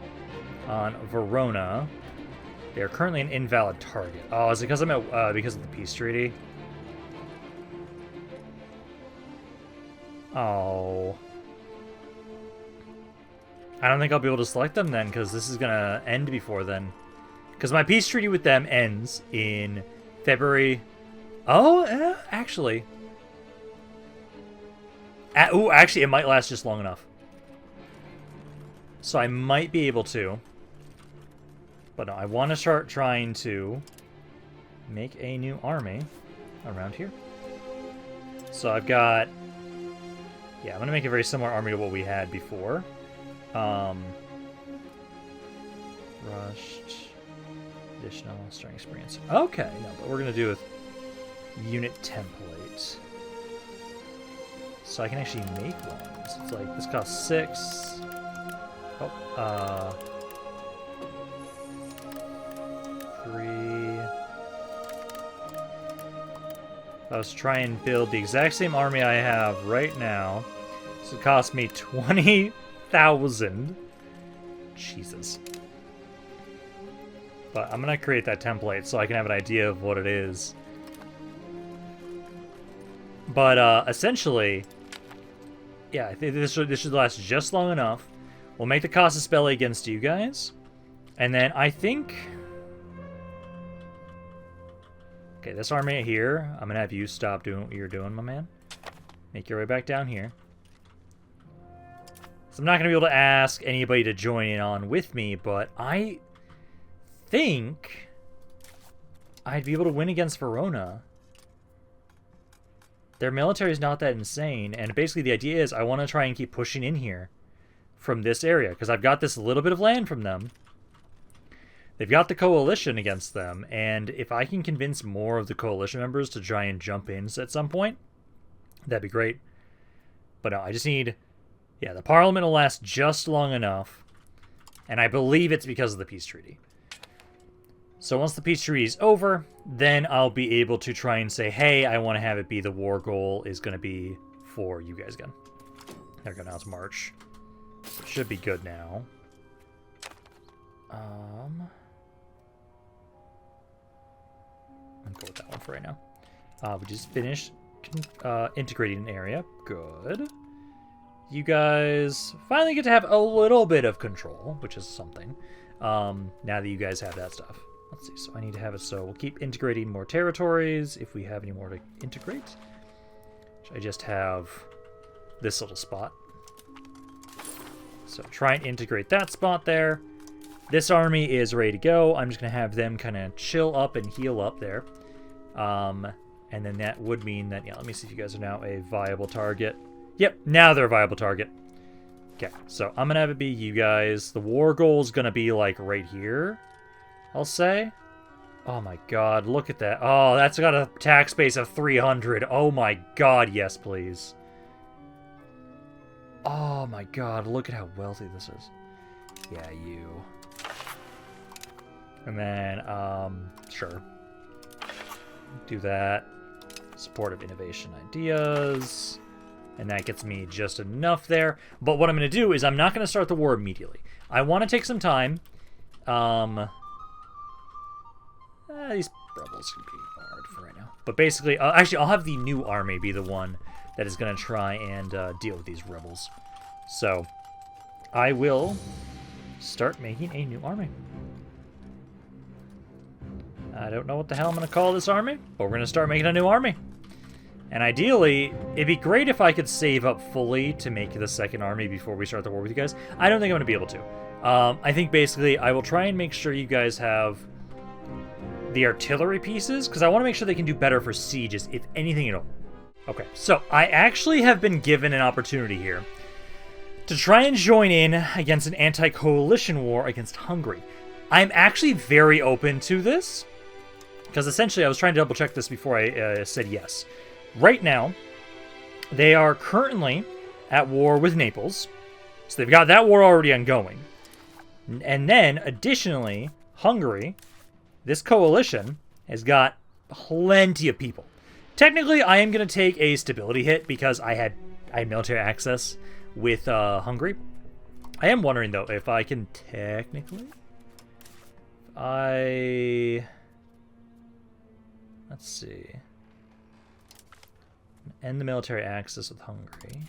on Verona. They are currently an invalid target. Oh, is it because I'm at because of the peace treaty? Oh. I don't think I'll be able to select them then, because this is going to end before then. Because my peace treaty with them ends in February. Oh, actually. Ooh, actually, it might last just long enough. So I might be able to. But no, I want to start trying to make a new army around here. So I've got... Yeah, I'm going to make a very similar army to what we had before. Rushed. Additional starting experience. Okay, no, but we're going to do with unit template. So I can actually make one. So it's like, this costs 6. Oh, 3. I was trying to build the exact same army I have right now. So it cost me 20,000. Jesus. But I'm going to create that template so I can have an idea of what it is. But essentially, yeah, I think this should last just long enough. We'll make the Casus Belli against you guys. And then I think... Okay, this army here, I'm going to have you stop doing what you're doing, my man. Make your way back down here. So I'm not going to be able to ask anybody to join in on with me, but I think I'd be able to win against Verona. Their military is not that insane, and basically the idea is I want to try and keep pushing in here from this area, because I've got this little bit of land from them. They've got the coalition against them, and if I can convince more of the coalition members to try and jump in at some point, that'd be great. But no, I just need... Yeah, the Parliament will last just long enough, and I believe it's because of the peace treaty. So once the peace treaty is over, then I'll be able to try and say, hey, I want to have it be the war goal is going to be for you guys again. There we go, now it's March. Should be good now. I'm going to go with that one for right now. We just finished integrating an area. Good. You guys finally get to have a little bit of control, which is something. Now that you guys have that stuff. Let's see, so I need to have it so we'll keep integrating more territories if we have any more to integrate. I just have this little spot. So try and integrate that spot there. This army is ready to go. I'm just going to have them kind of chill up and heal up there. And then that would mean that, yeah, let me see if you guys are now a viable target. Yep, now they're a viable target. Okay, so I'm going to have it be you guys. The war goal is going to be like right here, I'll say. Oh my god, look at that. Oh, that's got a tax base of 300. Oh my god, yes, please. Oh my god, look at how wealthy this is. Yeah, you. And then, sure. Do that. Support of innovation ideas. And that gets me just enough there. But what I'm going to do is I'm not going to start the war immediately. I want to take some time. These rebels can be hard for right now. But basically, actually, I'll have the new army be the one that is going to try and deal with these rebels. So, I will start making a new army. I don't know what the hell I'm going to call this army, but we're going to start making a new army. And ideally, it'd be great if I could save up fully to make the second army before we start the war with you guys. I don't think I'm going to be able to. I think basically I will try and make sure you guys have the artillery pieces, because I want to make sure they can do better for sieges, if anything at all. Okay, so I actually have been given an opportunity here to try and join in against an anti-coalition war against Hungary. I'm actually very open to this, because essentially I was trying to double check this before I said yes. Right now, they are currently at war with Naples, so they've got that war already ongoing. And then, additionally, Hungary, this coalition, has got plenty of people. Technically, I am going to take a stability hit because I had military access with Hungary. I am wondering, though, if I can technically... Let's see... end the military axis with Hungary.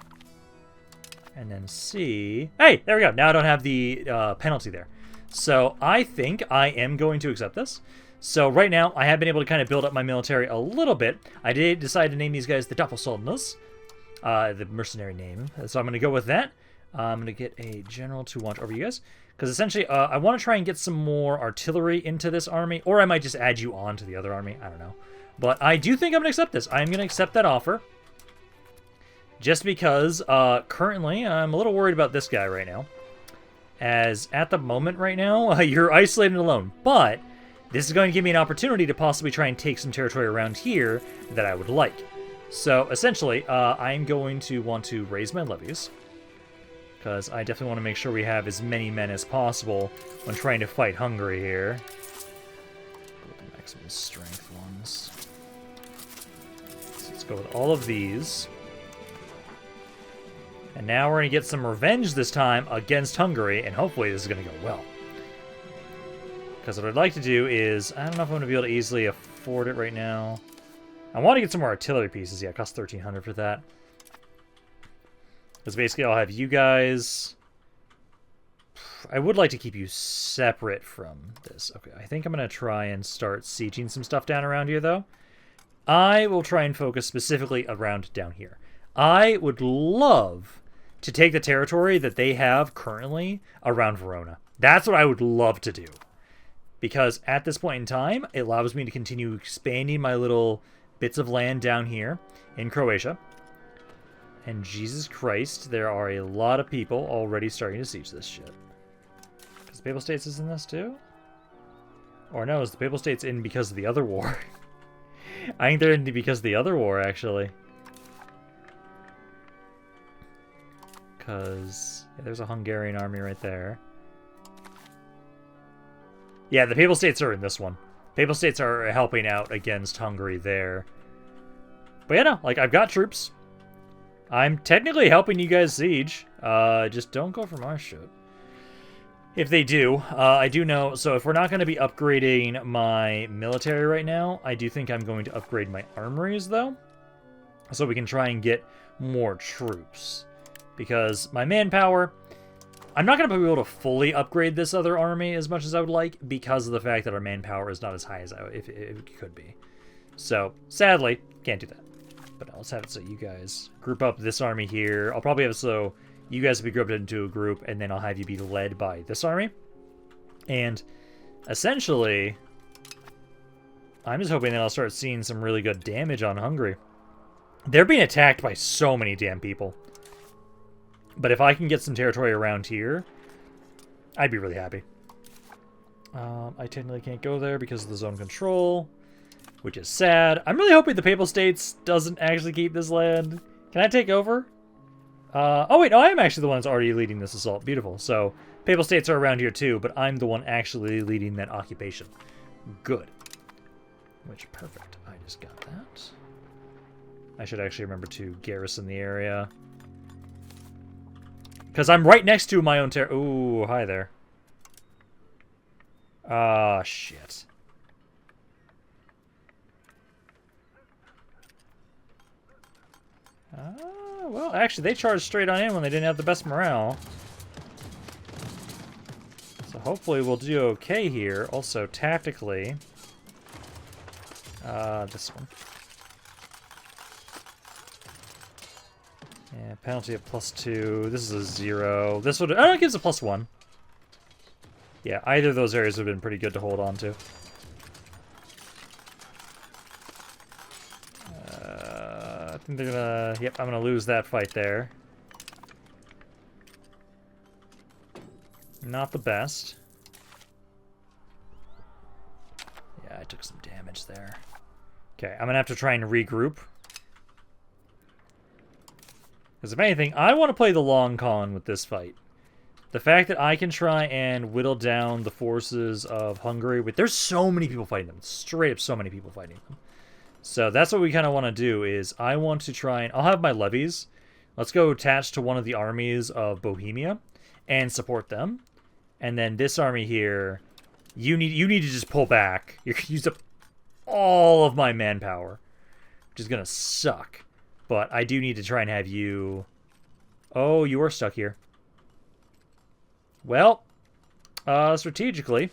And then C. Hey, there we go. Now I don't have the penalty there. So I think I am going to accept this. So right now, I have been able to kind of build up my military a little bit. I did decide to name these guys the Doppelsultanas, the mercenary name. So I'm going to go with that. I'm going to get a general to watch over you guys. Because essentially, I want to try and get some more artillery into this army. Or I might just add you on to the other army. I don't know. But I do think I'm going to accept this. I'm going to accept that offer. Just because currently I'm a little worried about this guy right now. As at the moment right now, you're isolated and alone. But this is going to give me an opportunity to possibly try and take some territory around here that I would like. So essentially, I'm going to want to raise my levies. Because I definitely want to make sure we have as many men as possible when trying to fight Hungary here. Go with the maximum strength ones. So let's go with all of these. And now we're going to get some revenge this time against Hungary, and hopefully this is going to go well. Because what I'd like to do is, I don't know if I'm going to be able to easily afford it right now. I want to get some more artillery pieces. Yeah, it costs 1,300 for that. Because basically I'll have you guys... I would like to keep you separate from this. Okay, I think I'm going to try and start sieging some stuff down around here, though. I will try and focus specifically around down here. I would love to take the territory that they have currently around Verona. That's what I would love to do. Because at this point in time, it allows me to continue expanding my little bits of land down here in Croatia. And Jesus Christ, there are a lot of people already starting to siege this shit. Because the Papal States is in this too? Or no, is the Papal States in because of the other war? I think they're in because of the other war, actually. Because there's a Hungarian army right there. Yeah, the Papal States are in this one. Papal States are helping out against Hungary there. But yeah, no, like, I've got troops. I'm technically helping you guys siege. Just don't go for my shit. If they do, I do know, so if we're not going to be upgrading my military right now, I do think I'm going to upgrade my armories, though. So we can try and get more troops. Because my manpower, I'm not going to be able to fully upgrade this other army as much as I would like because of the fact that our manpower is not as high as it could be. So, sadly, can't do that. But let's have it so you guys group up this army here. I'll probably have it so you guys will be grouped into a group, and then I'll have you be led by this army. And essentially, I'm just hoping that I'll start seeing some really good damage on Hungary. They're being attacked by so many damn people. But if I can get some territory around here, I'd be really happy. I technically can't go there because of the zone control, which is sad. I'm really hoping the Papal States doesn't actually keep this land. Can I take over? Oh wait, no, I am actually the one that's already leading this assault. Beautiful. So, Papal States are around here too, but I'm the one actually leading that occupation. Good. Which, perfect. I just got that. I should actually remember to garrison the area. Because I'm right next to my own Ooh, hi there. Ah, shit. Well, actually, they charged straight on in when they didn't have the best morale. So hopefully we'll do okay here. Also, tactically... this one. Yeah, penalty of +2. This is a 0. This would... Oh, it gives a +1. Yeah, either of those areas would have been pretty good to hold on to. I think they're gonna... Yep, I'm gonna lose that fight there. Not the best. Yeah, I took some damage there. Okay, I'm gonna have to try and regroup. Because if anything, I want to play the long con with this fight. The fact that I can try and whittle down the forces of Hungary with... There's so many people fighting them. Straight up so many people fighting them. So that's what we kind of want to do is I want to try and... I'll have my levies. Let's go attach to one of the armies of Bohemia and support them. And then this army here, you need to just pull back. You're going to use up all of my manpower, which is going to suck. But I do need to try and have you... Oh, you are stuck here. Well, strategically,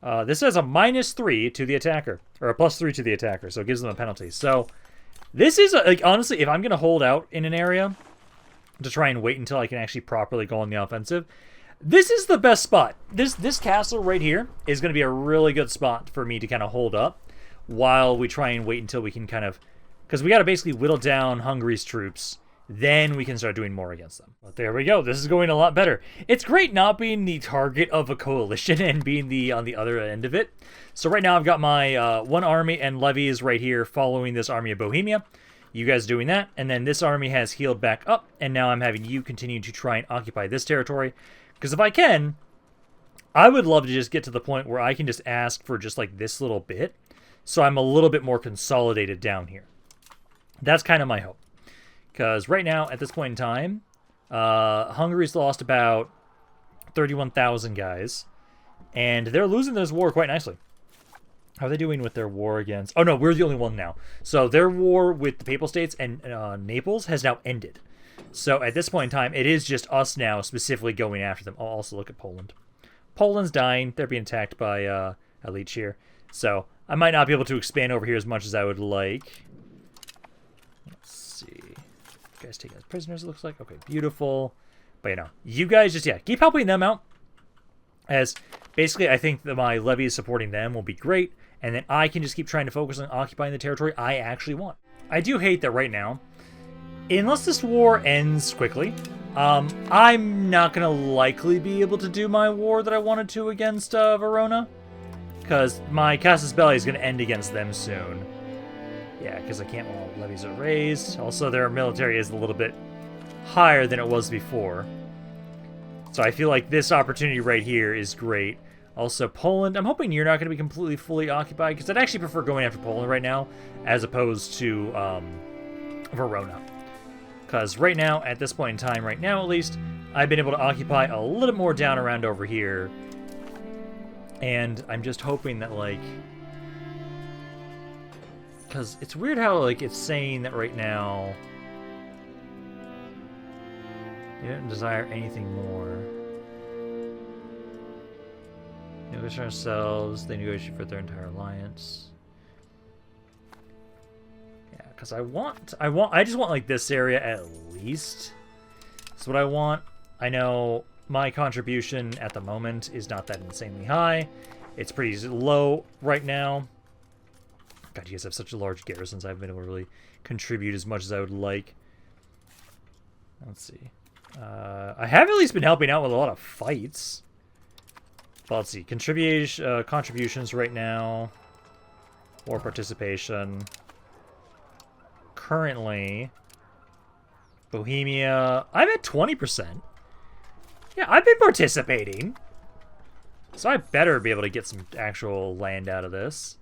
this has a -3 to the attacker, or a +3 to the attacker, so it gives them a penalty. So this is, like, honestly, if I'm going to hold out in an area to try and wait until I can actually properly go on the offensive, this is the best spot. This castle right here is going to be a really good spot for me to kind of hold up while we try and wait until we can kind of... Because we got to basically whittle down Hungary's troops, then we can start doing more against them. But there we go. This is going a lot better. It's great not being the target of a coalition and being on the other end of it. So right now I've got my one army and levies right here following this army of Bohemia. You guys doing that. And then this army has healed back up. And now I'm having you continue to try and occupy this territory. Because if I can, I would love to just get to the point where I can just ask for just like this little bit. So I'm a little bit more consolidated down here. That's kind of my hope. Because right now, at this point in time, Hungary's lost about 31,000 guys. And they're losing this war quite nicely. How are they doing with their war against... Oh, no, we're the only one now. So their war with the Papal States and Naples has now ended. So at this point in time, it is just us now specifically going after them. I'll also look at Poland. Poland's dying. They're being attacked by a leech here. So I might not be able to expand over here as much as I would like. Let's see. You guys take as prisoners, it looks like. Okay, beautiful. But, you know, you guys just, yeah, keep helping them out. As basically, I think that my levies supporting them will be great. And then I can just keep trying to focus on occupying the territory I actually want. I do hate that right now, unless this war ends quickly, I'm not going to likely be able to do my war that I wanted to against Verona. Because my Casus Belli is going to end against them soon. Yeah, because I can't while levies are raised. Also, their military is a little bit higher than it was before. So I feel like this opportunity right here is great. Also, Poland, I'm hoping you're not going to be completely fully occupied, because I'd actually prefer going after Poland right now, as opposed to Verona. Because right now, at this point in time, right now at least, I've been able to occupy a little more down around over here. And I'm just hoping that, like... Because it's weird how, like, it's saying that right now... They don't desire anything more. Negotiate ourselves. They negotiate for their entire alliance. Yeah, because I just want like this area at least. That's what I want. I know my contribution at the moment is not that insanely high. It's pretty low right now. God, you guys have such a large garrisons. I haven't been able to really contribute as much as I would like. Let's see. I have at least been helping out with a lot of fights. But let's see. Contributions right now. War participation. Currently, Bohemia. I'm at 20%. Yeah, I've been participating. So I better be able to get some actual land out of this.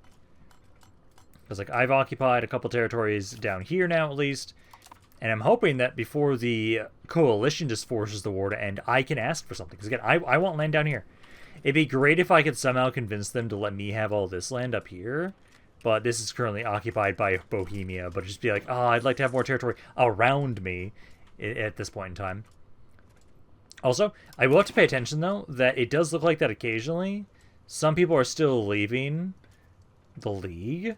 Because, like, I've occupied a couple territories down here now, at least. And I'm hoping that before the coalition just forces the war to end, I can ask for something. Because, again, I want land down here. It'd be great if I could somehow convince them to let me have all this land up here. But this is currently occupied by Bohemia. But just be like, oh, I'd like to have more territory around me at this point in time. Also, I will have to pay attention, though, that it does look like that occasionally some people are still leaving the League.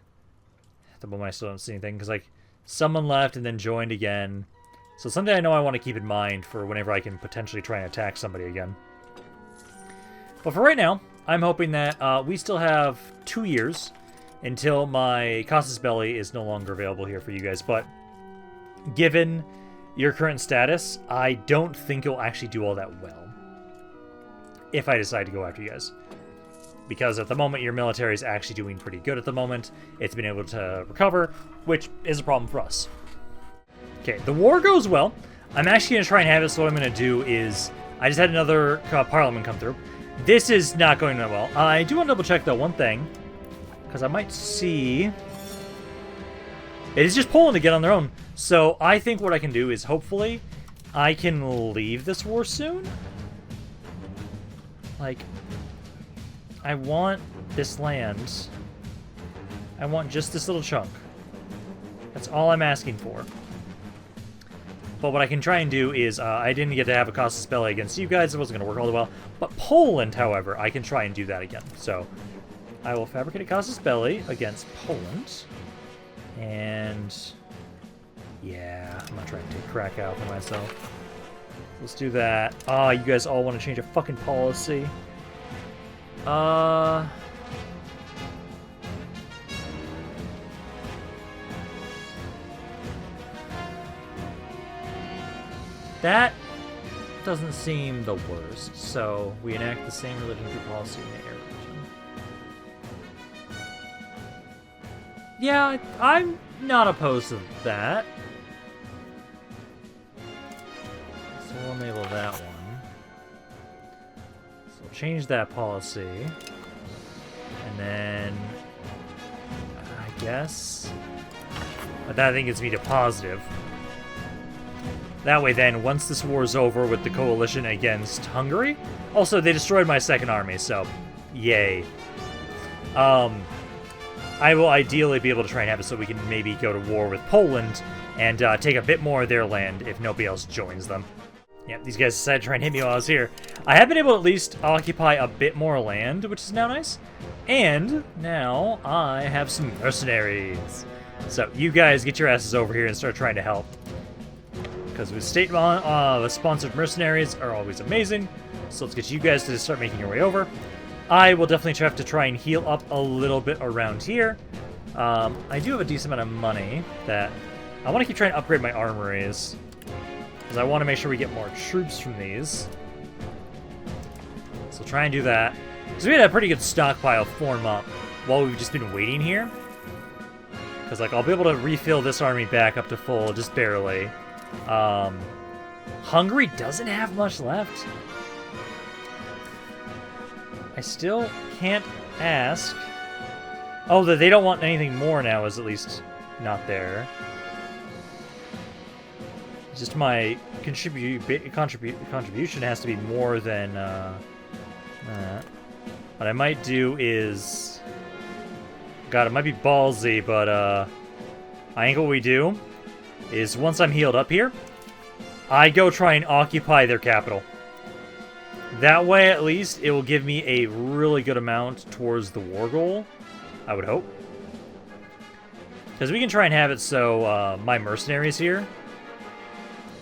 At the moment, I still don't see anything. Because, like, someone left and then joined again. So something I know I want to keep in mind for whenever I can potentially try and attack somebody again. But for right now, I'm hoping that we still have 2 years until my Casus Belli is no longer available here for you guys. But given your current status, I don't think it'll actually do all that well if I decide to go after you guys. Because at the moment, your military is actually doing pretty good at the moment. It's been able to recover, which is a problem for us. Okay, the war goes well. I'm actually going to try and have it, so what I'm going to do is... I just had another parliament come through. This is not going that well. I do want to double check, though, one thing. Because I might see... It is just Poland again on their own. So I think what I can do is, hopefully, I can leave this war soon. Like... I want this land. I want just this little chunk. That's all I'm asking for. But what I can try and do is, I didn't get to have a casus belli against you guys. It wasn't going to work all the well. But Poland, however, I can try and do that again. So I will fabricate a casus belli against Poland. And yeah, I'm not trying to take Krakow for myself. Let's do that. Ah, you guys all want to change a fucking policy. That doesn't seem the worst. So we enact the same religion through policy in the air region. Yeah, I'm not opposed to that. So we'll enable that one. So we'll change that policy. And then I guess that I think gets me to positive. That way then, once this war is over with the coalition against Hungary, also they destroyed my second army, so yay. I will ideally be able to try and have it so we can maybe go to war with Poland and take a bit more of their land if nobody else joins them. Yeah, these guys decided to try and hit me while I was here. I have been able to at least occupy a bit more land, which is now nice. And now I have some mercenaries. So you guys get your asses over here and start trying to help. Because with state-sponsored mercenaries are always amazing. So let's get you guys to start making your way over. I will definitely have to try and heal up a little bit around here. I do have a decent amount of money that I want to keep trying to upgrade my armories. Because I want to make sure we get more troops from these. So try and do that. Because we had a pretty good stockpile form up while we've just been waiting here. Because like I'll be able to refill this army back up to full, just barely. Hungary doesn't have much left. I still can't ask. Oh, that they don't want anything more now is at least not there. Just my contribution has to be more than that. What I might do is... God, it might be ballsy, but I think what we do is once I'm healed up here, I go try and occupy their capital. That way, at least, it will give me a really good amount towards the war goal, I would hope. Because we can try and have it so my mercenaries here,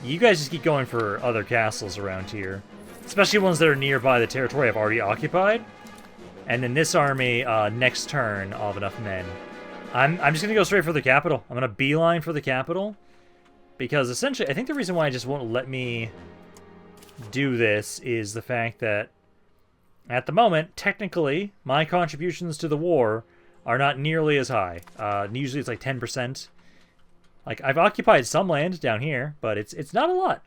you guys just keep going for other castles around here. Especially ones that are nearby the territory I've already occupied. And then this army, next turn, I'll have enough men. I'm just going to go straight for the capital. I'm going to beeline for the capital. Because essentially, I think the reason why it just won't let me do this is the fact that at the moment, technically, my contributions to the war are not nearly as high. Usually it's like 10%. Like, I've occupied some land down here, but it's not a lot.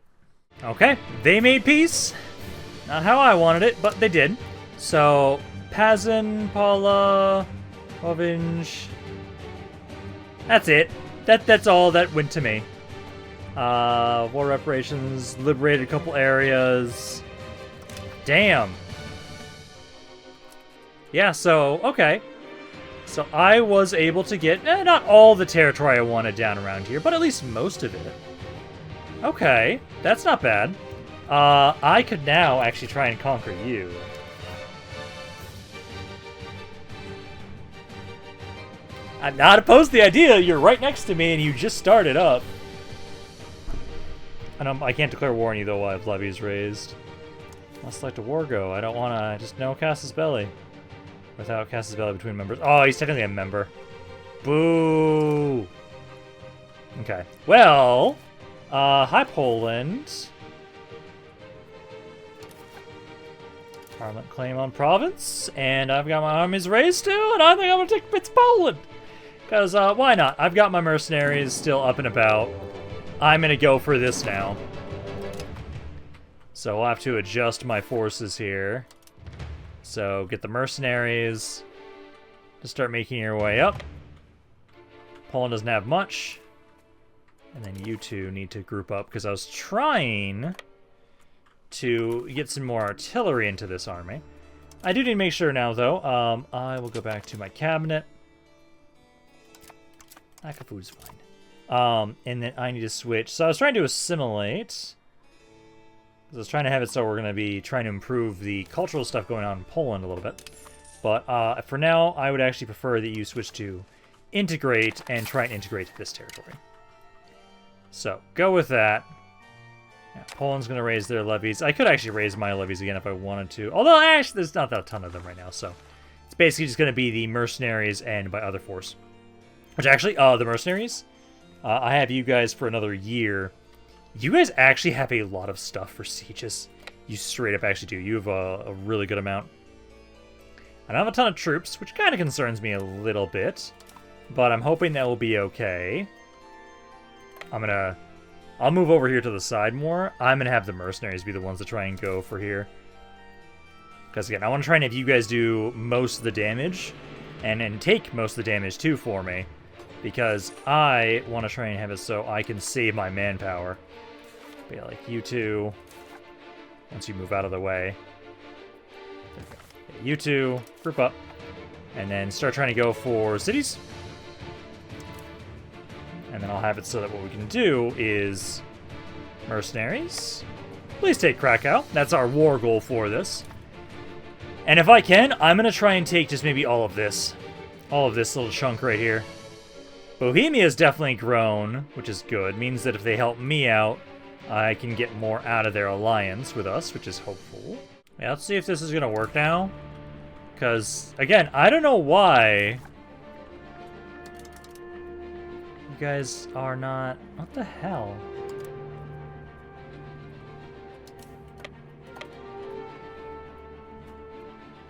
Okay, they made peace. Not how I wanted it, but they did. So, Pazin, Paula, Ovinj. That's it. That's all that went to me. War reparations, liberated a couple areas. Damn. Yeah, so, okay. So I was able to get, not all the territory I wanted down around here, but at least most of it. Okay, that's not bad. I could now actually try and conquer you. I'm not opposed to the idea. You're right next to me and you just started up. And I can't declare war on you, though, while I have levies raised. I'll select a war go. I don't want to just no casus belli. Without casus belli between members. Oh, he's technically a member. Boo! Okay. Well, hi, Poland. Parliament claim on province. And I've got my armies raised, too, and I think I'm going to take bits of Poland. Because, why not? I've got my mercenaries still up and about. I'm going to go for this now. So I'll have to adjust my forces here. So get the mercenaries to start making your way up. Poland doesn't have much. And then you two need to group up because I was trying to get some more artillery into this army. I do need to make sure now, though. I will go back to my cabinet. Akafu's fine. And then I need to switch. So I was trying to assimilate. I was trying to have it so we're going to be trying to improve the cultural stuff going on in Poland a little bit. But for now, I would actually prefer that you switch to integrate and try and integrate this territory. So, go with that. Yeah, Poland's going to raise their levies. I could actually raise my levies again if I wanted to. Although, actually, there's not that ton of them right now, so... It's basically just going to be the mercenaries and by other force. Which actually, the mercenaries, I have you guys for another year. You guys actually have a lot of stuff for sieges. You straight up actually do. You have a really good amount. I don't have a ton of troops, which kind of concerns me a little bit. But I'm hoping that will be okay. I'll move over here to the side more. I'm gonna have the mercenaries be the ones that try and go for here. Because again, I want to try and have you guys do most of the damage. And take most of the damage too for me. Because I want to try and have it so I can save my manpower. But yeah, like you two. Once you move out of the way. You two, group up. And then start trying to go for cities. And then I'll have it so that what we can do is... mercenaries. Please take Krakow. That's our war goal for this. And if I can, I'm going to try and take just maybe all of this. All of this little chunk right here. Bohemia's definitely grown, which is good. Means that if they help me out, I can get more out of their alliance with us, which is hopeful. Yeah, let's see if this is going to work now. Because, again, I don't know why you guys are not... What the hell?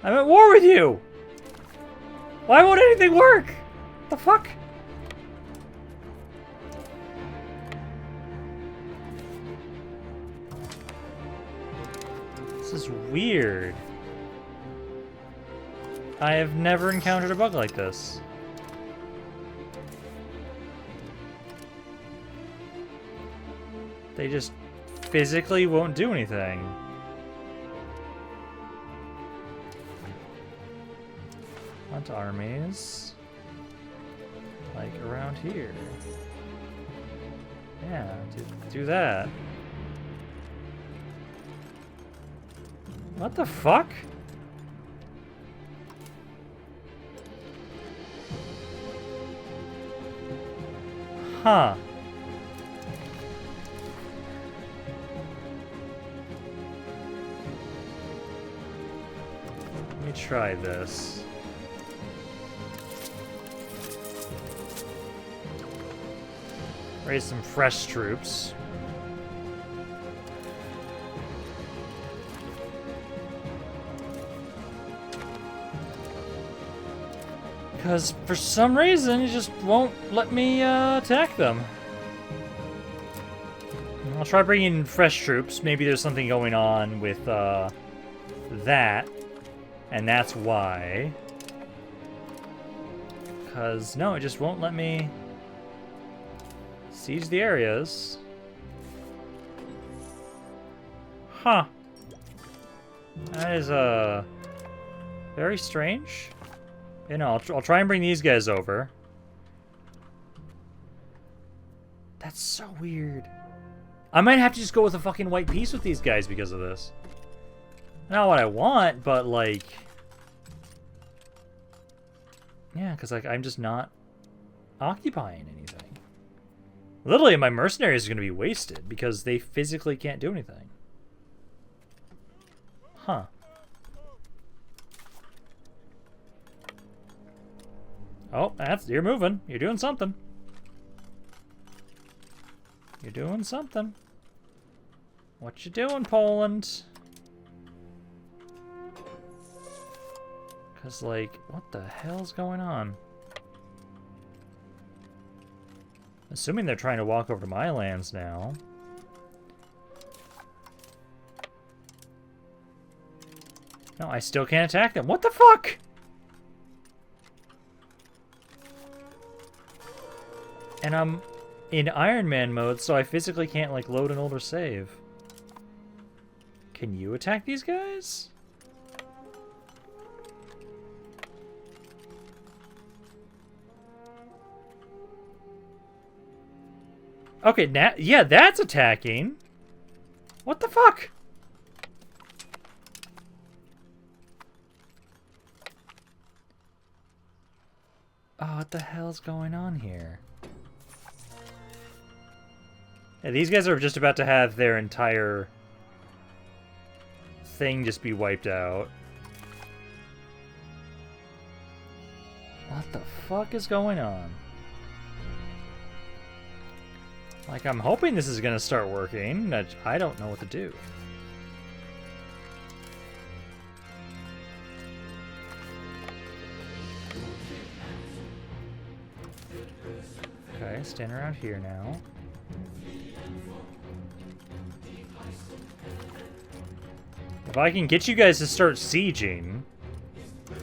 I'm at war with you! Why won't anything work? What the fuck? This is weird. I have never encountered a bug like this. They just physically won't do anything. Want armies. Like around here. Yeah, do that. What the fuck? Huh. Let me try this. Raise some fresh troops. Because for some reason, it just won't let me attack them. I'll try bringing fresh troops. Maybe there's something going on with that. And that's why. Because, no, it just won't let me siege the areas. Huh. That is, very strange. You know, I'll try and bring these guys over. That's so weird. I might have to just go with a fucking white piece with these guys because of this. Not what I want, but like... Yeah, because like I'm just not occupying anything. Literally, my mercenaries are going to be wasted because they physically can't do anything. Huh. Oh, you're moving. You're doing something. You're doing something. What you doing, Poland? Cause like, what the hell's going on? Assuming they're trying to walk over to my lands now. No, I still can't attack them. What the fuck? And I'm in Iron Man mode, so I physically can't, like, load an older save. Can you attack these guys? Okay, now, yeah, that's attacking. What the fuck? Oh, what the hell's going on here? Yeah, these guys are just about to have their entire thing just be wiped out. What the fuck is going on? Like, I'm hoping this is gonna start working. I don't know what to do. Okay, stand around here now. If I can get you guys to start sieging,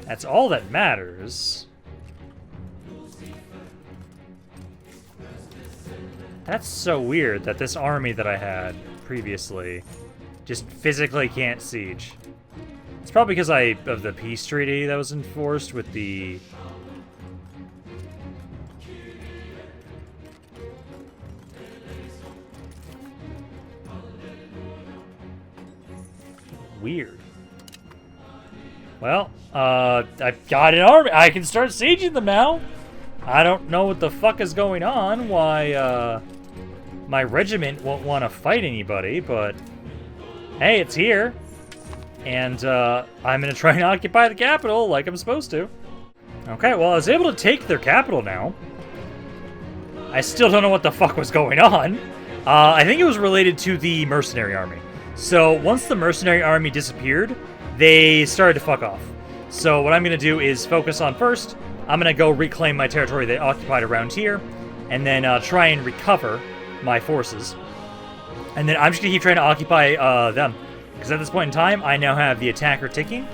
that's all that matters. That's so weird that this army that I had previously just physically can't siege. It's probably because of the peace treaty that was enforced with the... Weird. Well, I've got an army. I can start sieging them now. I don't know what the fuck is going on, why, my regiment won't want to fight anybody, but hey, it's here. And, I'm gonna try and occupy the capital like I'm supposed to. Okay, well, I was able to take their capital now. I still don't know what the fuck was going on. I think it was related to the mercenary army. So, once the mercenary army disappeared, they started to fuck off. So, what I'm gonna do is focus on first, I'm gonna go reclaim my territory they occupied around here, and then try and recover my forces. And then I'm just gonna keep trying to occupy them. Because at this point in time, I now have the attacker ticking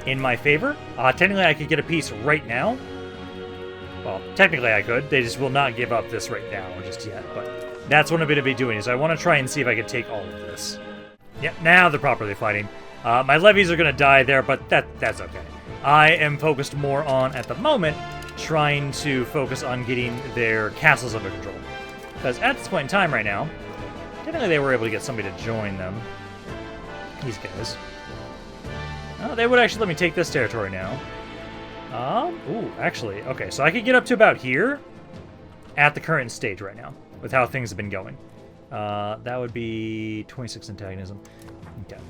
in my favor. Technically, I could get a piece right now. Well, technically I could. They just will not give up this right now just yet. But that's what I'm gonna be doing, is I want to try and see if I can take all of this. Yep, now they're properly fighting. My levies are gonna die there, but that's okay. I am focused more on, at the moment, trying to focus on getting their castles under control. Because at this point in time right now, technically they were able to get somebody to join them. These guys. Oh, they would actually let me take this territory now. Ooh, actually, okay, so I could get up to about here at the current stage right now, with how things have been going. That would be 26 antagonism. Okay.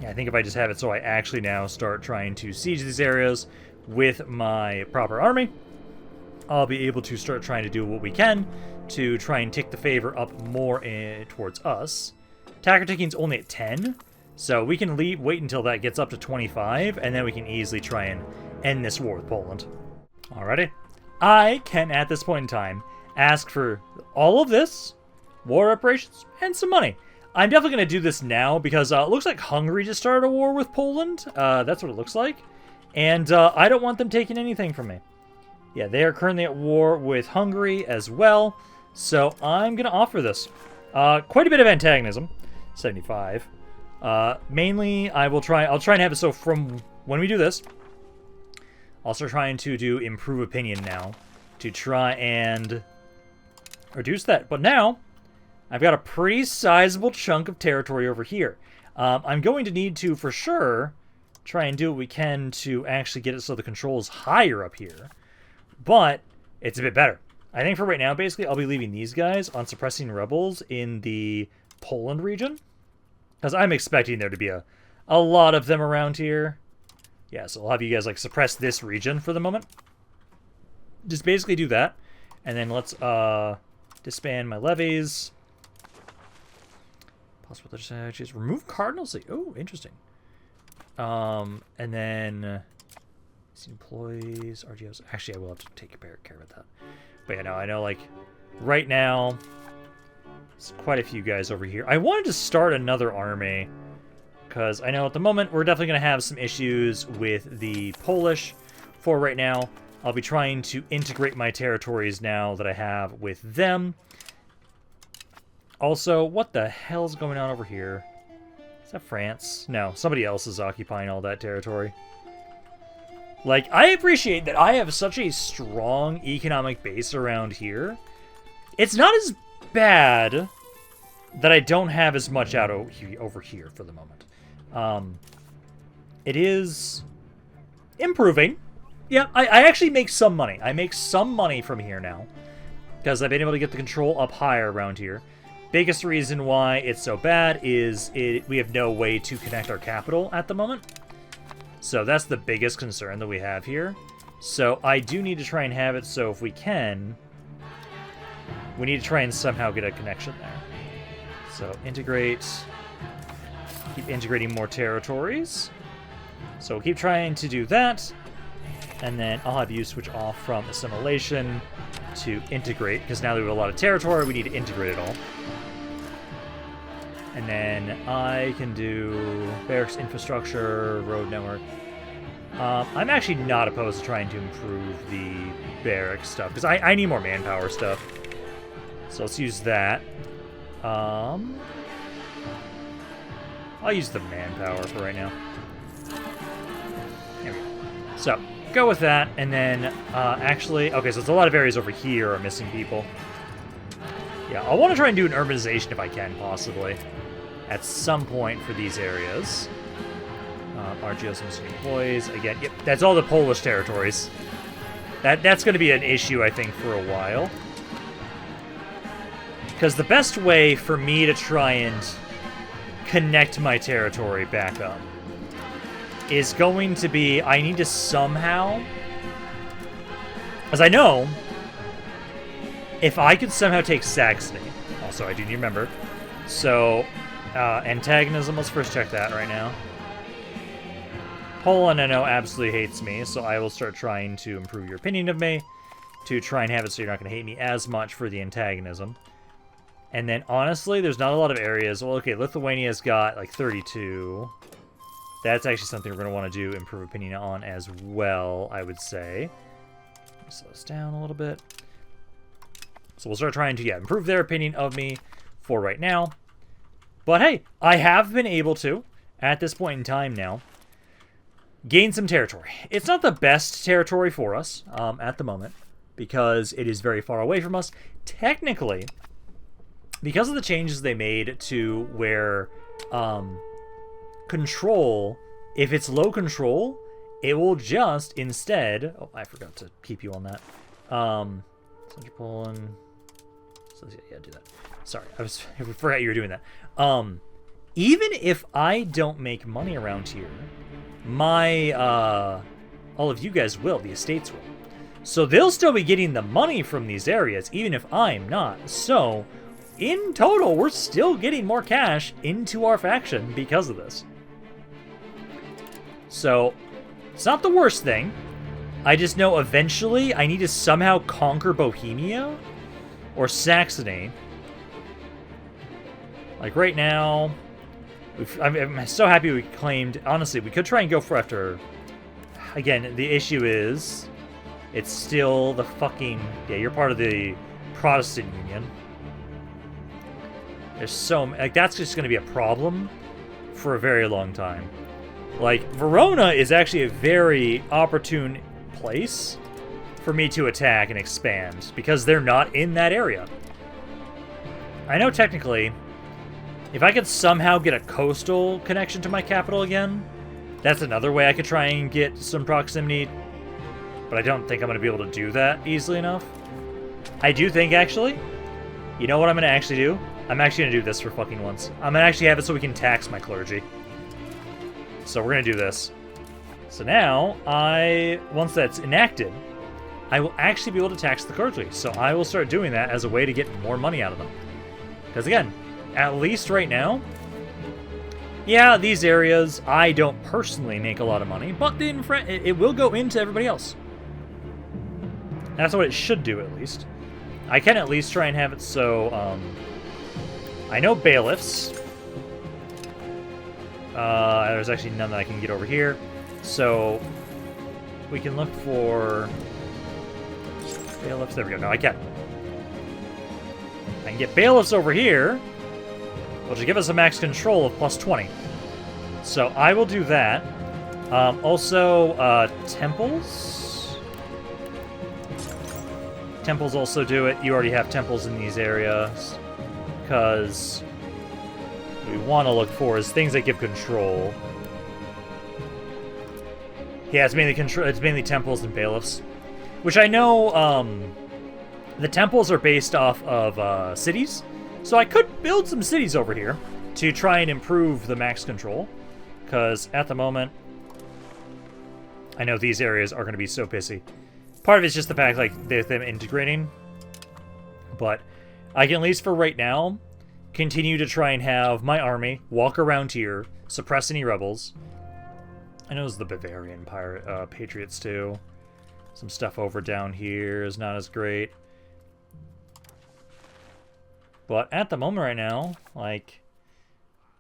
Yeah, I think if I just have it so I actually now start trying to siege these areas with my proper army, I'll be able to start trying to do what we can to try and tick the favor up more towards us. Attacker ticking's only at 10, so we can wait until that gets up to 25, and then we can easily try and end this war with Poland. Alrighty. I can, at this point in time, ask for all of this, war reparations, and some money. I'm definitely going to do this now because it looks like Hungary just started a war with Poland. That's what it looks like. And I don't want them taking anything from me. Yeah, they are currently at war with Hungary as well. So I'm going to offer this. Quite a bit of antagonism. 75. Mainly, I'll try and have it so from when we do this, I'll start trying to do improve opinion now to try and reduce that. But now, I've got a pretty sizable chunk of territory over here. I'm going to need to, for sure, try and do what we can to actually get it so the control is higher up here. But it's a bit better. I think for right now, basically, I'll be leaving these guys on suppressing rebels in the Poland region. Because I'm expecting there to be a lot of them around here. Yeah, so I'll have you guys, like, suppress this region for the moment. Just basically do that. And then let's disband my levies. Possible legislatures. Remove cardinals. Oh, interesting. And then employees, RGOs. Actually, I will have to take care of that. But yeah, no, I know, like, right now, there's quite a few guys over here. I wanted to start another army, because I know at the moment we're definitely going to have some issues with the Polish. For right now, I'll be trying to integrate my territories now that I have with them. Also, what the hell's going on over here? Is that France? No, somebody else is occupying all that territory. Like, I appreciate that I have such a strong economic base around here. It's not as bad that I don't have as much out over here for the moment. It is improving. Yeah, I actually make some money. I make some money from here now, because I've been able to get the control up higher around here. Biggest reason why it's so bad is we have no way to connect our capital at the moment. So that's the biggest concern that we have here. So I do need to try and have it so if we can, we need to try and somehow get a connection there. So integrate, keep integrating more territories. So we'll keep trying to do that. And then I'll have you switch off from assimilation to integrate, because now that we have a lot of territory, we need to integrate it all. And then I can do barracks infrastructure, road network. I'm actually not opposed to trying to improve the barracks stuff, because I need more manpower stuff. So let's use that. I'll use the manpower for right now. There we go. So, go with that, and then actually, okay, so it's a lot of areas over here are missing people. Yeah, I want to try and do an urbanization if I can, possibly, at some point for these areas. RGO some employees again. Yep, that's all the Polish territories. That's going to be an issue, I think, for a while. Because the best way for me to try and connect my territory back up is going to be, I need to somehow, as I know, if I could somehow take Saxony, also I do need to remember, so antagonism, let's first check that right now. Poland, I know, absolutely hates me, so I will start trying to improve your opinion of me, to try and have it so you're not going to hate me as much for the antagonism. And then, honestly, there's not a lot of areas. Well, okay, Lithuania's got, like, 32. That's actually something we're going to want to do improve opinion on as well, I would say. Slow this down a little bit. So we'll start trying to, yeah, improve their opinion of me for right now. But hey, I have been able to, at this point in time now, gain some territory. It's not the best territory for us at the moment, because it is very far away from us. Technically, because of the changes they made to where control, if it's low control, it will just instead... Oh, I forgot to keep you on that. Central Poland... So, yeah, do that. Sorry, I forgot you were doing that. Even if I don't make money around here, my... all of you guys will. The estates will. So they'll still be getting the money from these areas, even if I'm not. So... in total, we're still getting more cash into our faction because of this. So, it's not the worst thing. I just know eventually I need to somehow conquer Bohemia or Saxony. Like right now, I'm so happy we claimed... Honestly, we could try and go for after... Again, the issue is it's still the fucking... Yeah, you're part of the Protestant Union. There's so... Like, that's just going to be a problem for a very long time. Like, Verona is actually a very opportune place for me to attack and expand, because they're not in that area. I know technically, if I could somehow get a coastal connection to my capital again, that's another way I could try and get some proximity, but I don't think I'm going to be able to do that easily enough. I do think, actually, you know what I'm going to actually do? I'm actually going to do this for fucking once. I'm going to actually have it so we can tax my clergy. So we're going to do this. So now, once that's enacted, I will actually be able to tax the clergy. So I will start doing that as a way to get more money out of them. Because again, at least right now, yeah, these areas, I don't personally make a lot of money, but it will go into everybody else. That's what it should do, at least. I can at least try and have it so, I know bailiffs. There's actually none that I can get over here. So, we can look for bailiffs. There we go. No, I can't. I can get bailiffs over here, which will give us a max control of plus 20. So, I will do that. Also, temples. Temples also do it. You already have temples in these areas. Because what we want to look for is things that give control. Yeah, it's mainly temples and bailiffs. Which I know, the temples are based off of cities. So I could build some cities over here to try and improve the max control. Because at the moment, I know these areas are going to be so pissy. Part of it's just the fact, like, them integrating. But I can, at least for right now, continue to try and have my army walk around here, suppress any rebels. I know it was the Bavarian Patriots, too. Some stuff over down here is not as great. But at the moment right now, like,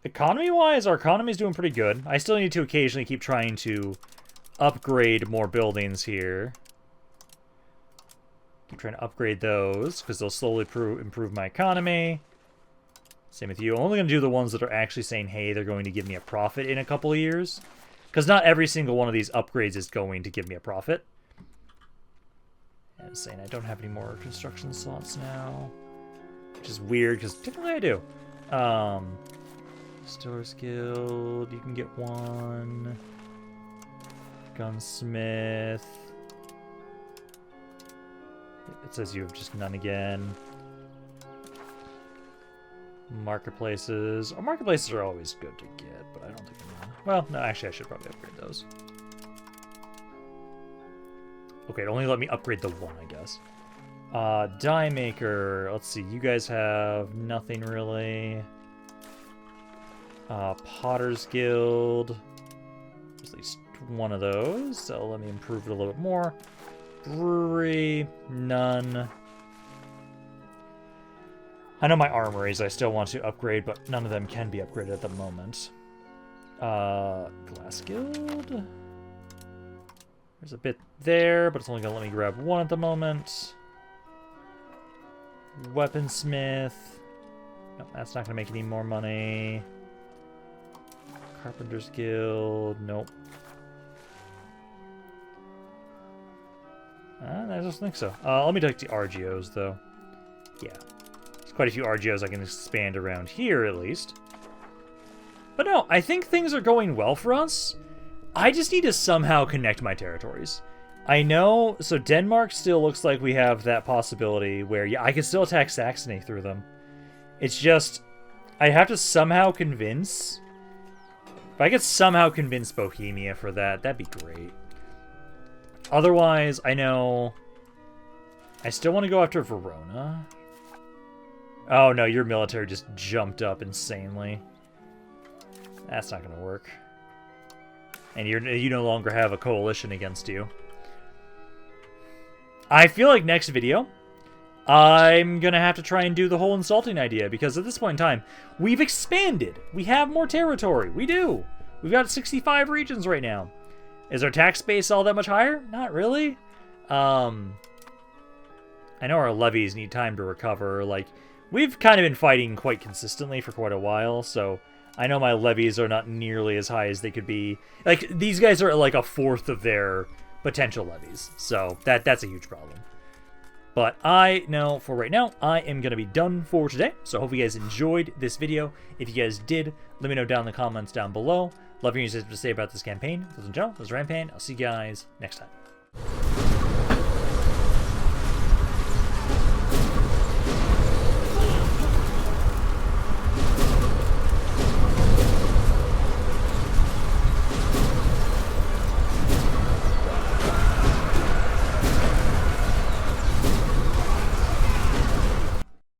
economy-wise, our economy's doing pretty good. I still need to occasionally keep trying to upgrade more buildings here. Keep trying to upgrade those, because they'll slowly improve my economy. Same with you. I'm only going to do the ones that are actually saying, hey, they're going to give me a profit in a couple of years. Because not every single one of these upgrades is going to give me a profit. And saying I don't have any more construction slots now. Which is weird, because typically I do. Stores Guild, you can get one. Gunsmith. It says you have just none again. Marketplaces. Oh, marketplaces are always good to get, but I don't think I'm wrong. Well, no, actually I should probably upgrade those. Okay, it only let me upgrade the one, I guess. Die Maker. Let's see, you guys have nothing really. Potter's Guild. There's at least one of those, so let me improve it a little bit more. Brewery, none. I know my armories I still want to upgrade, but none of them can be upgraded at the moment. Glass Guild. There's a bit there, but it's only gonna let me grab one at the moment. Weaponsmith. Nope, that's not gonna make any more money. Carpenter's Guild. Nope. I just think so. Let me take the RGOs, though. Yeah. There's quite a few RGOs I can expand around here, at least. But no, I think things are going well for us. I just need to somehow connect my territories. I know, so Denmark still looks like we have that possibility where, yeah, I can still attack Saxony through them. It's just, I have to somehow convince... If I could somehow convince Bohemia for that, that'd be great. Otherwise, I know... I still want to go after Verona. Oh no, your military just jumped up insanely. That's not going to work. And you no longer have a coalition against you. I feel like next video, I'm going to have to try and do the whole insulting idea, because at this point in time, we've expanded. We have more territory. We do. We've got 65 regions right now. Is our tax base all that much higher? Not really. I know our levies need time to recover. Like, we've kind of been fighting quite consistently for quite a while, so I know my levies are not nearly as high as they could be. Like, these guys are at like a fourth of their potential levies, so that's a huge problem. But I know for right now, I am going to be done for today. So I hope you guys enjoyed this video. If you guys did, let me know down in the comments down below. Love hearing you to say about this campaign. Ladies and gentlemen, this is Rampaned. I'll see you guys next time.